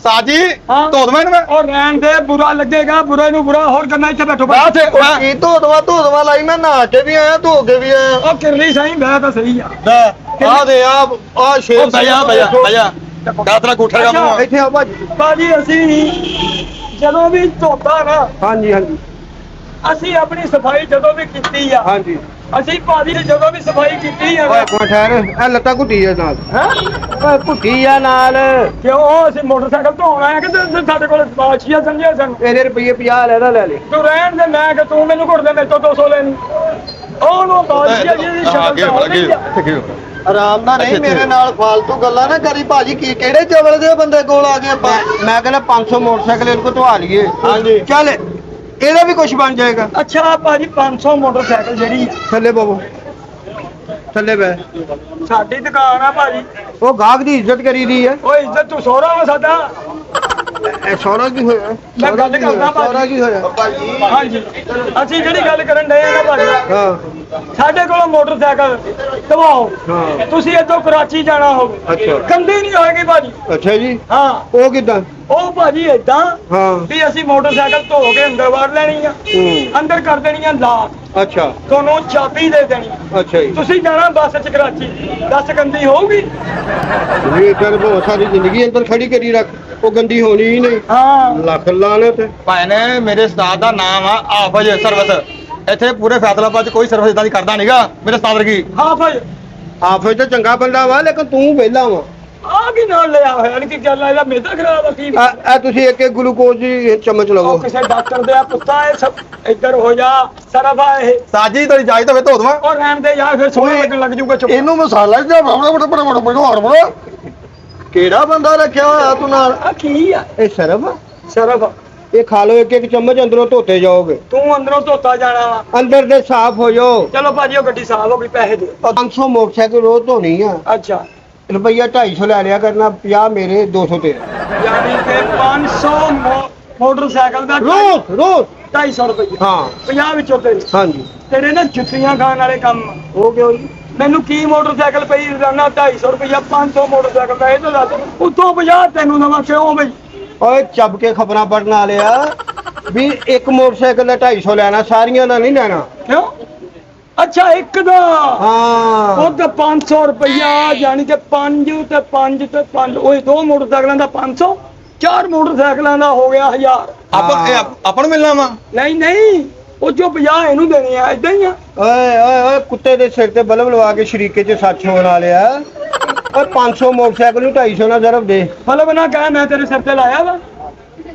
ਸਾਜੀ ਹਾਂ। ਧੋ ਦਵਾਂ ਇਹਨੂੰ ਮੈਂ? ਉਹ ਰਹਿਣ ਦੇ, ਬੁਰਾ ਲੱਗੇਗਾ, ਬੁਰੇ ਨੂੰ ਬੁਰਾ ਹੋਰ ਕਰਨਾ। ਇੱਥੇ ਬੈਠੋ ਮੈਂ ਉੱਥੇ ਕੀ ਧੋ ਦਵਾ ਲਾਈ, ਮੈਂ ਨਹਾ ਕੇ ਵੀ ਆਇਆ, ਧੋ ਕੇ ਵੀ ਆਇਆ। ਉਹ ਕਿਰਲੀ ਸਹੀ, ਬਹਿ ਤਾਂ ਸਹੀ ਆ। ਆ ਦੇ ਆ ਸ਼ੇਰ। ਉਹ ਬਹਿ ਜਾ ਕਾ ਤੇਰਾ ਗੂਠਾ ਅੱਛਾ। ਕੰਮ ਇੱਥੇ ਆ ਭਾਜੀ। ਭਾਜੀ ਅਸੀਂ ਜਦੋਂ ਵੀ ਧੋਤਾ ਨਾ, ਹਾਂਜੀ ਹਾਂਜੀ ਅਸੀਂ ਆਪਣੀ ਸਫਾਈ ਜਦੋਂ ਵੀ ਕੀਤੀ ਆ, ਹਾਂਜੀ। ਅਸੀਂ ਭਾਜੀ ਜਦੋਂ ਵੀ ਸਫਾਈ ਕੀਤੀ ਆ ਓਏ ਕੋਈ ਠਹਿਰ, ਇਹ ਲੱਤਾਂ ਘੁੱਟੀ ਆ ਨਾਲ। ਹੈ ਓਏ ਭੁੱਖੀ ਆ ਨਾਲ ਕਿਉਂ ਅਸੀਂ ਮੋਟਰਸਾਈਕਲ ਧੋਣ ਆਏ ਕਿ ਸਾਡੇ ਕੋਲ ਬਾਸ਼ੀਆ ਸਮਝਿਆ ਸਾਨੂੰ ਇਹਦੇ ਰੁਪਏ 50 ਲੈਦਾ ਲੈ ਲੈ ਤੂੰ ਰਹਿਣ ਦੇ ਮੈਂ ਕਿ ਤੂੰ ਮੈਨੂੰ ਘੁੱਟ ਦੇ ਮੇਰੇ ਤੋਂ 200 ਲੈਣੀ ਉਹਨੂੰ ਬਾਸ਼ੀਆ ਜੀ ਦੀ ਸ਼ਕਲ ਤਾਂ ਨਹੀਂ ਆ। ਆਰਾਮ ਨਾਲ ਨਹੀਂ ਮੇਰੇ ਨਾਲ ਫਾਲਤੂ ਗੱਲਾਂ ਨਾ ਕਰੀ ਭਾਜੀ ਕੀ ਕਿਹੜੇ ਚਵਲ ਦੇ ਬੰਦੇ ਕੋਲ ਆ ਗਏ ਆਪਾਂ ਮੈਂ ਕਹਿੰਦਾ 500 ਮੋਟਰਸਾਈਕਲ ਇਹਨੂੰ ਧਵਾ ਲਈਏ ਹਾਂਜੀ ਚੱਲ ਇਹਦਾ ਵੀ ਕੁਝ ਬਣ ਜਾਏਗਾ ਅੱਛਾ ਭਾਜੀ 500 ਮੋਟਰਸਾਈਕਲ ਜਿਹੜੀ ਥੱਲੇ ਬਾਬੂ ਥੱਲੇ ਬੈ ਸਾਡੀ ਦੁਕਾਨ ਆ ਭਾਜੀ ਉਹ ਗਾਹਕ ਦੀ ਇੱਜ਼ਤ ਕਰੀਦੀ ਹੈ ਓਏ ਇੱਜ਼ਤ ਤੂੰ ਸੋਹਰਾ ਵਾ ਸਾਡਾ ਇਹ ਸੋਨਾ ਕੀ ਹੋਇਆ ਮੈਂ ਗੱਲ ਕਰਦਾ ਭਾਜੀ ਸੋਨਾ ਕੀ ਹੋਇਆ ਹਾਂਜੀ ਅਸੀਂ ਜਿਹੜੀ ਗੱਲ ਕਰਨ ਡਏ ਆ ਨਾ ਭਾਜੀ ਹਾਂ ਸਾਡੇ ਕੋਲ ਮੋਟਰਸਾਈਕਲ ਦਵਾਓ ਹਾਂ। ਤੁਸੀਂ ਇੱਥੋਂ ਕਰਾਚੀ ਜਾਣਾ ਹੋਵੇ ਅੱਛਾ। ਕੰਦੀ ਨਹੀਂ ਹੋਏਗੀ ਭਾਜੀ ਅੱਛਾ ਜੀ ਹਾਂ ਉਹ ਕਿਦਾਂ ਉਹ ਭਾਜੀ ਏਦਾਂ ਹਾਂ ਵੀ ਅਸੀਂ ਮੋਟਰਸਾਈਕਲ ਧੋ ਕੇ ਅੰਦਰ ਵੜ ਲੈਣੀ ਆ ਹੂੰ ਅੰਦਰ ਕਰ ਦੇਣੀ ਆ ਲਾਕ ਅੱਛਾ ਤੁਹਾਨੂੰ ਚਾਬੀ ਦੇ ਦੇਣੀ ਅੱਛਾ ਜੀ ਤੁਸੀਂ ਜਾਣਾ ਬੱਸ ਚ ਕਰਾਚੀ ਦੱਸ ਗੰਦੀ ਹੋਊਗੀ ਇਹ ਕਰ ਬਹੁਤ ਸਾਰੀ ਜ਼ਿੰਦਗੀ ਅੰਦਰ ਖੜੀ ਕਰੀ ਰੱਖ ਉਹ ਗੰਦੀ ਹੋਣੀ ਹੀ ਨਹੀਂ ਹਾਂ ਲੱਖ ਲਾਨਤ ਭਾਈ ਨੇ ਮੇਰੇ ਉਸਤਾਦ ਦਾ ਨਾਮ ਆ ਆਫਜ ਸਰਵਿਸ ਇੱਥੇ ਪੂਰੇ ਫੈਸਲਾਬਾਦ ਚ ਕੋਈ ਸਰਵਿਸ ਇਦਾਂ ਦੀ ਕਰਦਾ ਨਹੀਂਗਾ ਮੇਰੇ ਉਸਤਾਦ ਵਰਗੀ ਹਾਂ ਭਾਈ ਆਪੇ ਤਾਂ ਚੰਗਾ ਬੰਦਾ ਵਾ ਲੇਕਿਨ ਤੂੰ ਵਿਹਲਾ ਵਾ ਆ ਕੀ ਨਾਲ ਲਿਆ ਹੋਇਆ ਨੀ ਕਿ ਗੱਲ ਆ ਇਹਦਾ ਮੇਦਾ ਖਰਾਬ ਆ ਕੀ ਆ ਤੁਸੀਂ ਇੱਕ ਗਲੂਕੋਜ਼ ਦੀ ਚਮਚ ਲਵੋ ਉਹ ਕਿਸੇ ਡਾਕਟਰ ਦੇ ਆ ਪੁੱਤਾ ਇਹ ਸਭ ਇੱਧਰ ਹੋ ਜਾ ਸਰਫਾ ਇਹ ਸਾਜੀ ਤੁਹਾਡੀ ਇਜਾਜ਼ਤ ਹੋਵੇ ਧੋ ਦਵਾਂ ਉਹ ਰਹਿਣ ਦੇ ਯਾਰ ਫਿਰ ਸੋਹਣਾ ਲੱਗਣ ਲੱਗ ਜੂਗਾ ਚੁੱਪ ਇਹਨੂੰ ਮਸਾਲਾ ਜਿਹਾ ਬੜਾ ਕਿਹੜਾ ਬੰਦਾ ਰੱਖਿਆ ਹੋਇਆ ਤੂੰ ਨਾਲ ਆ ਕੀ ਆ ਇਹ ਸਰਫ ਸਰਫ ਇਹ ਖਾ ਲਓ ਇੱਕ ਇੱਕ ਚਮਚ ਅੰਦਰੋਂ ਧੋਤੇ ਜਾਓਗੇ ਤੂੰ ਅੰਦਰੋਂ ਧੋਤਾ ਜਾਣਾ ਵਾ ਅੰਦਰ ਦੇ ਸਾਫ਼ ਹੋ ਜਾਓ ਚਲੋ ਭਾਜੀ ਉਹ ਗੱਡੀ ਸਾਫ ਹੋ ਗਈ ਪੈਸੇ ਦੇ 500 ਮੋਟਰਸਾਈਕਲ ਰੋਜ਼ ਧੋਣੀ ਆ ਅੱਛਾ ਰੁਪਈਆ 250 ਲੈ ਲਿਆ ਕਰਨਾ 50 ਮੇਰੇ 200 ਤੇਰੇ ਯਾਨੀ ਕਿ 500 ਮੋਟਰਸਾਈਕਲ ਦਾ ਰੋਜ਼ ਰੋਜ਼ 250 ਰੁਪਏ ਹਾਂ 50 ਵਿੱਚੋਂ ਹਾਂਜੀ ਤੇਰੇ ਨਾ ਜੁੱਤੀਆਂ ਖਾਣ ਵਾਲੇ ਕੰਮ ਹੋ ਗਿਆ ਜੀ ਮੈਨੂੰ ਕੀ ਮੋਟਰਸਾਈਕਲ ਪਈ ਰੋਜ਼ਾਨਾ 250 ਰੁਪਇਆ 500 ਮੋਟਰਸਾਈਕਲ ਦਾ ਇਹ ਤਾਂ ਦੱਸ ਉੱਥੋਂ 50 ਤੈਨੂੰ ਨਵਾਂ ਕਿਉਂ ਬਈ ਓਏ ਚੱਬ ਕੇ ਖਬਰਾਂ ਪੜਨ ਵਾਲਿਆ ਵੀ ਇੱਕ ਮੋਟਰਸਾਈਕਲ ਦਾ 250 ਲੈਣਾ ਸਾਰੀਆਂ ਦਾ ਨਹੀਂ ਲੈਣਾ ਕਿਉਂ ਅੱਛਾ ਇੱਕ ਦਾ ਹਾਂ ਉਹ ਤਾਂ 500 ਰੁਪਇਆ ਯਾਨੀ ਕਿ 5 ਤੇ 5 ਤੇ 5 ਓਏ ਦੋ ਮੋਟਰਸਾਈਕਲਾਂ ਦਾ 500 ਚਾਰ ਮੋਟਰਸਾਈਕਲਾਂ ਦਾ ਹੋ ਗਿਆ 1000 ਆਪਾਂ ਨੂੰ ਮਿਲਣਾ ਵਾ ਨਹੀਂ ਨਹੀਂ ਉਹ ਜੋ 50 ਇਹਨੂੰ ਦੇਣੇ ਆ ਇਦਾਂ ਹੀ ਆ ਓਏ ਓਏ ਓਏ ਕੁੱਤੇ ਦੇ ਸਿਰ ਤੇ ਬਲਬ ਲਵਾ ਕੇ ਸ਼ਰੀਕੇ 'ਚ ਸੱਚ ਹੋਣ ਵਾਲਿਆ ਓਏ 500 ਮੋਟਰਸਾਈਕਲ ਨੂੰ 250 ਨਾ ਜ਼ਰਬ ਦੇ ਮਤਲਬ ਨਾ ਕਹਿ ਮੈਂ ਤੇਰੇ ਸਿਰ ਤੇ ਲਾਇਆ ਵਾ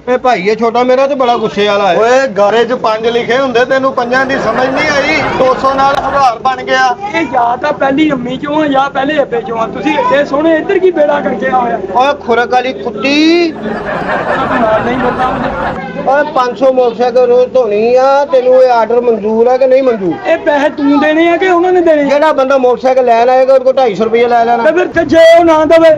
ਇਹ ਭਾਈ ਇਹ ਛੋਟਾ ਮੇਰਾ ਤੇ ਬੜਾ ਗੁੱਸੇ ਵਾਲਾ ਹੈ ਓਏ ਗਾਰੇ 'ਚ 5 ਲਿਖੇ ਹੁੰਦੇ ਤੈਨੂੰ ਪੰਜਾਂ ਦੀ ਸਮਝ ਨਹੀਂ ਆਈ 200 ਨਾਲ 1000 ਬਣ ਗਿਆ ਇਹ ਜਾਂ ਤਾਂ ਪਹਿਲੀ ਅੰਮੀ ਚੋਂ ਆ ਜਾਂ ਪਹਿਲੇ ਅੱਬੇ ਚੋਂ ਆ ਤੁਸੀਂ ਏਡੇ ਸੋਹਣੇ ਇੱਧਰ ਕੀ ਬੇੜਾ ਕਰਕੇ ਆਇਆ ਓਏ ਖੁਰਕ ਵਾਲੀ ਕੁੱਤੀ ਨਹੀਂ ਬੋਲਦਾ ਓਏ 500 ਮੋਟਰਸਾਈਕਲ ਰੋਜ਼ ਧੋਣੀ ਆ ਤੈਨੂੰ ਇਹ ਆਰਡਰ ਮਨਜ਼ੂਰ ਆ ਕਿ ਨਹੀਂ ਮਨਜ਼ੂਰ ਇਹ ਪੈਸੇ ਤੂੰ ਦੇਣੇ ਆ ਕਿ ਉਹਨਾਂ ਨੇ ਦੇਣੇ ਆ? ਜਿਹੜਾ ਬੰਦਾ ਮੋਟਰਸਾਈਕਲ ਲੈਣ ਆਏਗਾ ਉਹਦੇ ਕੋਲ 250 ਰੁਪਏ ਲੈ ਲੈਣਾ ਤੇ ਫਿਰ ਤੇ ਜੇ ਉਹ ਨਾ ਦੇਵੇ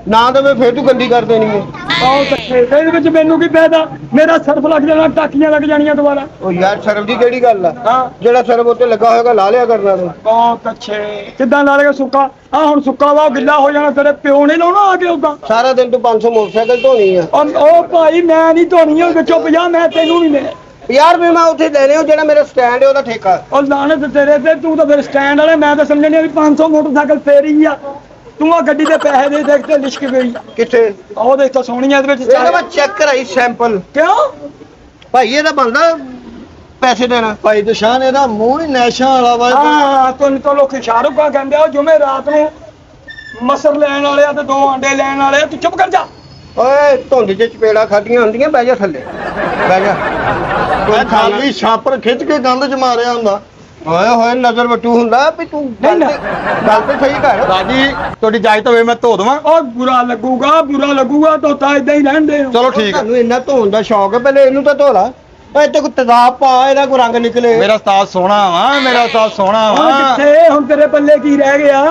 ਨਾ ਦੇਵੇ ਫੇਰ ਤੂੰ ਗੰਦੀ ਕਰ ਦੇਣੀ ਹੈ ਆਹ ਤਾਂ ਇਹਦੇ ਵਿੱਚ ਮੈਨੂੰ ਕੀ ਫਾਇਦਾ ਮੇਰਾ ਸਰਫ ਲੱਗ ਜਾਣਾ ਟਾਕੀਆਂ ਲੱਗ ਜਾਣੀਆਂ ਦੁਬਾਰਾ ਉਹ ਯਾਰ ਸਰਫ ਦੀ ਕਿਹੜੀ ਗੱਲ ਆ ਹਾਂ ਜਿਹੜਾ ਸਰਫ ਉੱਤੇ ਲੱਗਾ ਹੋਏਗਾ ਲਾ ਲਿਆ ਕਰਨਾ ਤੂੰ ਬਹੁਤ ਅੱਛੇ ਕਿੱਦਾਂ ਲਾ ਲੇਗਾ ਸੁੱਕਾ ਆ ਹੁਣ ਸੁੱਕਾ ਵਾ ਉਹ ਗਿੱਲਾ ਹੋ ਜਾਣਾ ਤੇਰੇ ਪਿਓ ਨੇ ਲਾਉਣਾ ਆ ਕੇ ਉਦਾਂ ਸਾਰਾ ਦਿਨ ਤੂੰ 500 ਮੋਟਰਸਾਈਕਲ ਧੋਣੀ ਆ ਉਹ ਭਾਈ ਮੈਂ ਨਹੀਂ ਧੋਣੀ ਉਹ ਵਿੱਚੋਂ 50 ਮੈਂ ਤੈਨੂੰ ਨਹੀਂ ਦੇਣੇ ਯਾਰ ਵੀ ਮੈਂ ਉੱਥੇ ਦੇਣੇ ਹੋ ਜਿਹੜਾ ਮੇਰਾ ਸਟੈਂਡ ਹੈ ਉਹਦਾ ਠੇਕਾ ਉਹ ਲਾਣਤ ਤੇਰੇ ਤੇ ਤੂੰ ਤਾਂ ਫਿਰ ਸਟੈਂਡ ਵਾਲੇ ਮੈਂ ਤਾਂ ਸਮਝਣੀ ਵੀ 500 ਮੋਟਰਸਾਈਕਲ ਫੇਰੀ ਆ ਤੂੰ ਆ ਗੱਡੀ ਦੇ ਪੈਸੇ ਦੇ ਦੇਖ ਤੇ ਲਿਸ਼ਕ ਗਈ ਕਿੱਥੇ ਉਹ ਦੇਖ ਤਾਂ ਸੋਹਣੀਆਂ ਇਹਦੇ ਵਿੱਚ ਇਹਦਾ ਮੈਂ ਚੈੱਕ ਕਰਾਈ ਸੈਂਪਲ ਕਿਉਂ ਭਾਈ ਇਹਦਾ ਬਣਦਾ ਪੈਸੇ ਦੇਣਾ ਭਾਈ ਦਸ਼ਾਨ ਇਹਦਾ ਮੂੰਹ ਹੀ ਨੈਸ਼ਾਂ ਵਾਲਾ ਵਾ ਹਾਂ ਤੋਂ ਲੋਕੀ ਸ਼ਾਹਰੁਖ ਖਾਨ ਕਹਿੰਦੇ ਆ ਜੁਮੇ ਰਾਤ ਨੂੰ ਮਸਰ ਲੈਣ ਵਾਲੇ ਆ ਤੇ 2 ਅੰਡੇ ਲੈਣ ਵਾਲੇ ਆ ਤੂੰ ਚੁੱਪ ਕਰ ਜਾ ਓਏ ਧੁੰਦ 'ਚ ਚਪੇੜਾ ਖਾਧੀਆਂ ਹੁੰਦੀਆਂ ਬਹਿ ਜਾ ਥੱਲੇ ਬਹਿ ਜਾ ਕੋਈ ਖਾਲੀ ਛਾਪਰ ਖਿੱਚ ਕੇ ਗੰਦ 'ਚ ਮਾਰਿਆ ਹੁੰਦਾ ਓਏ ਹੋਏ ਨਜ਼ਰ ਵਟੂ ਹੁੰਦਾ ਵੀ ਤੂੰ ਗੱਲ ਤੇ ਸਹੀ ਕਰ ਸਾਜੀ ਤੁਹਾਡੀ ਇਜਾਜ਼ਤ ਹੋਵੇ ਮੈਂ ਧੋ ਦਵਾਂ ਉਹ ਬੁਰਾ ਲੱਗੂਗਾ ਤੋਤਾ ਇਦਾਂ ਹੀ ਰਹਿਣ ਦੇ ਚਲੋ ਠੀਕ ਆ ਤੁਹਾਨੂੰ ਇੰਨਾ ਧੋਣ ਦਾ ਸ਼ੌਕ ਹੈ ਪਹਿਲੇ ਇਹਨੂੰ ਤਾਂ ਧੋ ਲਾ ਓਏ ਤੇ ਕੋਈ ਤੇਜ਼ਾਬ ਪਾ ਇਹਦਾ ਕੋਈ ਰੰਗ ਨਿਕਲੇ ਮੇਰਾ ਉਸਤਾਦ ਸੋਹਣਾ ਵਾ ਮੇਰਾ ਉਸਤਾਦ ਸੋਹਣਾ ਹੁਣ ਵਾ ਕਿੱਥੇ ਹੁਣ ਤੇਰੇ ਪੱਲੇ ਕੀ ਰਹਿ ਗਿਆ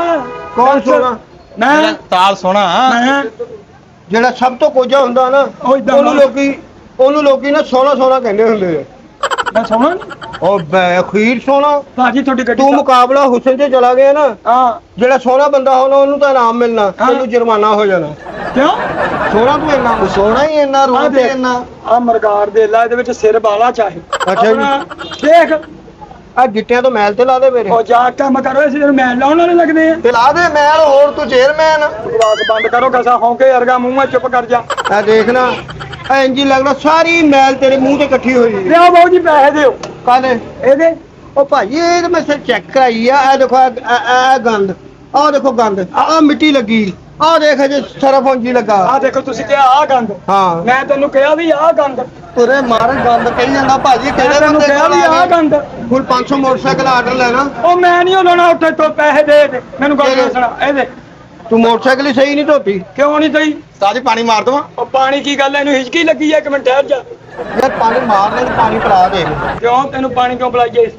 ਕੌਣ ਸੋਹਣਾ ਮੇਰਾ ਮੈਂ ਉਸਤਾਦ ਸੋਹਣਾ ਜਿਹੜਾ ਸਭ ਤੋਂ ਕੋਝਾ ਹੁੰਦਾ ਨਾ ਉਹ ਏਦਾਂ ਉਹਨੂੰ ਲੋਕੀ ਨਾ ਸੋਹਣਾ ਕਹਿੰਦੇ ਹੁੰਦੇ ਆ ਮੈਂ ਸੋਹਣਾ ਨੀ? ਉਹ ਅਖੀਰ ਸੋਹਣਾ ਭਾਜੀ ਤੁਹਾਡੀ ਗੱਡੀ ਤੂੰ ਮੁਕਾਬਲਾ ਹੁਸਨ 'ਚ ਚਲਾ ਗਿਆ ਨਾ ਹਾਂ ਜਿਹੜਾ ਸੋਹਣਾ ਬੰਦਾ ਹੋਣਾ ਉਹਨੂੰ ਤਾਂ ਇਨਾਮ ਮਿਲਣਾ ਹਾਂ। ਤੈਨੂੰ ਜੁਰਮਾਨਾ ਹੋ ਜਾਣਾ ਕਿਉਂ ਸੋਹਣਾ ਤੂੰ ਇੰਨਾ ਸੋਹਣਾ ਹੀ ਇੰਨਾ ਆਹ ਦੇਖ, ਆਹ ਮਰਗਾਰ ਦੇ ਲਾ ਇਹਦੇ ਵਿੱਚ ਸਿਰ ਬਾਲਾ ਚਾਹੇ ਅੱਛਾ ਜੀ। ਆਪਣਾ ਦੇਖ ਆ ਗਿੱਟਿਆਂ ਤੋਂ ਮੈਲ ਤੇ ਲਾ ਦੇ ਮੇਰੇ ਉਹ ਜਾ ਕੰਮ ਕਰੋ ਇਸ ਨੂੰ ਮੈਂ ਲਾਉਣ ਵਾਲੇ ਲੱਗਦੇ ਆ ਤੇ ਲਾ ਦੇ ਮੈਲ ਹੋਰ ਤੂੰ ਚੇਅਰਮੈਨ ਬਕਵਾਸ ਬੰਦ ਕਰੋ ਕਸਾ ਹੌਂਕੇ ਵਰਗਾ ਮੂੰਹ ਚੁੱਪ ਕਰ ਜਾ ਆ ਦੇਖਣਾ ਆ ਇੰਜੀ ਲੱਗਦਾ ਸਾਰੀ ਮੈਲ ਤੇਰੇ ਮੂੰਹ ਤੇ ਇਕੱਠੀ ਹੋਈ ਹੈ ਲਿਆਓ ਬਾਊ ਜੀ ਪੈਸੇ ਦਿਓ ਕਾਲੇ ਇਹਦੇ ਉਹ ਭਾਈ ਇਹ ਤਾਂ ਮੈਂ ਚੈੱਕ ਕਰਾਈ ਆ ਇਹ ਦੇਖੋ ਆ ਗੰਦ ਆਹ ਦੇਖੋ ਗੰਦ ਆ ਮਿੱਟੀ ਲੱਗੀ ਆ ਦੇਖ ਜੇ ਸਾਰਾ ਫੌਜੀ ਲੱਗਾ ਆਹ ਦੇਖੋ ਤੁਸੀਂ ਕਿਹਾ ਆਹ ਗੰਦ, ਹਾਂ ਮੈਂ ਤੈਨੂੰ ਕਿਹਾ ਵੀ ਆਹ ਗੰਦ, ਉਰੇ ਮਾਰ ਗੰਦ ਕਹੀ ਜਾਂਦਾ ਭਾਜੀ ਮੈਂ ਕਿਹੜੇ ਤੈਨੂੰ ਬੰਦੇ ਕਿਹਾ ਵੀ ਆਹ ਗੰਦ। ਹੁਣ 500 ਮੋਟਰਸਾਈਕਲ ਆਰਡਰ ਲੈਣਾ ਉਹ ਮੈਂ ਨਹੀਂ ਲੈਣਾ, ਉੱਥੇ ਤੋਂ ਪੈਸੇ ਦੇ ਮੈਨੂੰ ਗੱਲ ਦੱਸਣਾ ਇਹਦੇ। ਤੂੰ ਮੋਟਰਸਾਈਕਲ ਹੀ ਸਹੀ ਨਹੀਂ ਧੋਤੀ ਕਿਉਂ ਨਹੀਂ ਸਹੀ? ਉਸਤਾਦ ਜੀ ਪਾਣੀ ਮਾਰ ਦਵਾਂ? ਉਹ ਪਾਣੀ ਕੀ ਗੱਲ ਹੈ, ਇਹਨੂੰ ਹਿਚਕੀ ਲੱਗੀ ਹੈ, ਇੱਕ ਮਿੰਟ ਠਹਿਰ ਜਾ। ਯਾਰ ਪਾਣੀ ਮਾਰ ਲੈ ਪਾਣੀ ਪਿਲਾ ਦੇ ਕਿਉਂ ਤੈਨੂੰ ਪਾਣੀ ਕਿਉਂ ਪਿਲਾਈਏ?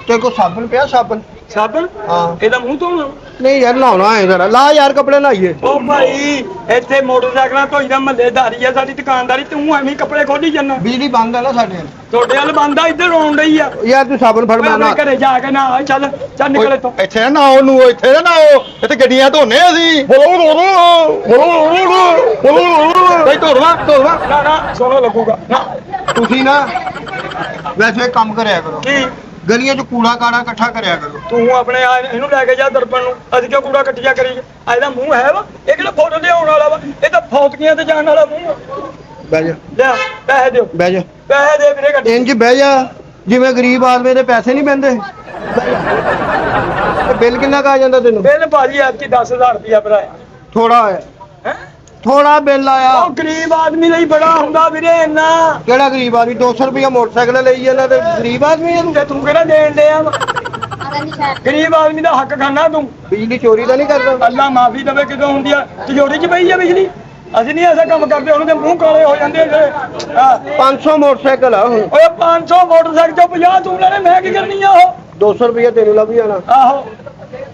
ਤੇ ਕੋ ਸਾਬਣ ਪਿਆ ਸਾਬਣ ਸਾਬਣ? ਹਾਂ ਇਹਦਾ ਮੂੰਹ ਧੋਣਾ? ਨਹੀਂ ਯਾਰ ਨਹਾਉਣਾ ਹੈ ਜਰਾ ਲਾ ਯਾਰ ਕੱਪੜੇ ਨਹਾਈਏ ਉਹ ਭਾਈ ਇੱਥੇ ਮੋਟਰਸਾਈਕਲਾਂ ਧੋਈਦਾ ਮਹੱਲੇਦਾਰੀ ਆ ਸਾਡੀ ਦੁਕਾਨਦਾਰੀ, ਤੂੰ ਐਵੇਂ ਹੀ ਕੱਪੜੇ ਖੋਲੀ ਜਾਂਦਾ। ਬਿਜਲੀ ਬੰਦ ਹੈ ਨਾ ਸਾਡੇ ਤੁਹਾਡੇ ਵੱਲ ਬੰਦਾ ਇੱਧਰ ਆਉਣ ਡਈ ਆ। ਯਾਰ ਤੂੰ ਸਾਬਣ ਫੜ ਮੈਂ ਮੈਂ ਨਾ ਘਰੇ ਜਾ ਕੇ ਨਾ ਚੱਲ ਚੱਲ ਨਿਕਲ ਇੱਥੋਂ। ਇੱਥੇ ਨਾ ਉਹਨੂੰ ਇੱਥੇ ਨਾ ਉਹ ਇੱਥੇ ਗੱਡੀਆਂ ਧੋਨੇ ਅਸੀਂ ਬਈ ਧੋਵਾ ਨਾ ਨਾ ਸੋਹਣਾ ਲੱਗੂਗਾ ਨਾ। ਤੁਸੀਂ ਨਾ ਵੈਸੇ ਇੱਕ ਕੰਮ ਕਰਿਆ ਕਰੋ ਕੀ ਗਲੀਆਂ 'ਚ ਕੂੜਾ ਕਾੜਾ ਇਕੱਠਾ ਕਰਿਆ ਕਰੋ ਤੂੰ ਆਪਣੇ ਇਹਨੂੰ ਲੈ ਕੇ ਜਾ ਦਰਪਣ ਨੂੰ, ਅਸੀਂ ਕਿਉਂ ਕੂੜਾ ਇਕੱਠੀਆ ਕਰੀ? ਇਹਦਾ ਮੂੰਹ ਹੈ ਵਾ, ਇਹ ਕਿਹੜਾ ਫੋਟੋ ਲਿਆਉਣ ਵਾਲਾ ਵਾ, ਇਹ ਤਾਂ ਫੌਤਕੀਆਂ ਤੇ ਜਾਣ ਵਾਲਾ ਮੂੰਹ ਆ। ਬਹਿ ਜਾ ਲਿਆ ਪੈਸੇ ਦਿਓ, ਬਹਿ ਜਾ ਪੈਸੇ ਦੇ ਵੀਰੇ ਗੱਡੀ। ਇੰਜ ਬਹਿ ਜਾ ਜਿਵੇਂ ਗਰੀਬ ਆਦਮੀ ਦੇ ਪੈਸੇ ਨਹੀਂ ਪੈਂਦੇ ਬਿੱਲ ਕਿੰਨਾ ਕਾ ਜਾਂਦਾ ਤੈਨੂੰ ਬਿੱਲ ਭਾਜੀ ਐਤਕੀ 10,000 ਰੁਪਇਆ ਭਰਾਇਆ ਥੋੜਾ ਆਇਆ ਹੈ। ਥੋੜਾ ਬਿੱਲ ਆਇਆ ਉਹ ਗਰੀਬ ਆਦਮੀ ਲਈ ਬੜਾ ਹੁੰਦਾ ਵੀਰੇ ਇੰਨਾ। ਕਿਹੜਾ ਗਰੀਬ ਆਦਮੀ 200 ਰੁਪਇਆ ਮੋਟਰਸਾਈਕਲ ਲਈ ਜਾਂਦਾ ਤੇ ਗਰੀਬ ਆਦਮੀ ਇਹਨੂੰ ਤੇ ਤੂੰ ਕਿਹੜਾ ਦੇਣ ਡਿਆ ਵਾ? ਗਰੀਬ ਆਦਮੀ ਦਾ ਹੱਕ ਖਾਨਾ ਤੂੰ। ਬਿਜਲੀ ਚੋਰੀ ਤਾਂ ਨਹੀਂ ਕਰਦਾ ਅੱਲਾ ਮਾਫੀ ਦੇਵੇ ਕਿਦੋਂ ਹੁੰਦੀ ਆ, ਤਿਜੋਰੀ 'ਚ ਪਈ ਆ ਬਿਜਲੀ। ਅਸੀਂ ਨਹੀਂ ਐਸਾ ਕੰਮ ਕਰਦੇ, ਉਹਨਾਂ ਦੇ ਮੂੰਹ ਕਾਲੇ ਹੋ ਜਾਂਦੇ ਜਿਹੜੇ। ਹਾਂ 500 ਮੋਟਰਸਾਈਕਲ ਆ ਹੁਣ ਓਏ 500 ਮੋਟਰਸਾਈਕਲ ਚੋਂ 50 ਤੂੰ ਲੈਣੇ, ਮੈਂ ਕੀ ਕਰਨੀ ਆ ਉਹ? 200 ਰੁਪਇਆ ਤੈਨੂੰ ਲੱਭ ਜਾਣਾ ਆਹੋ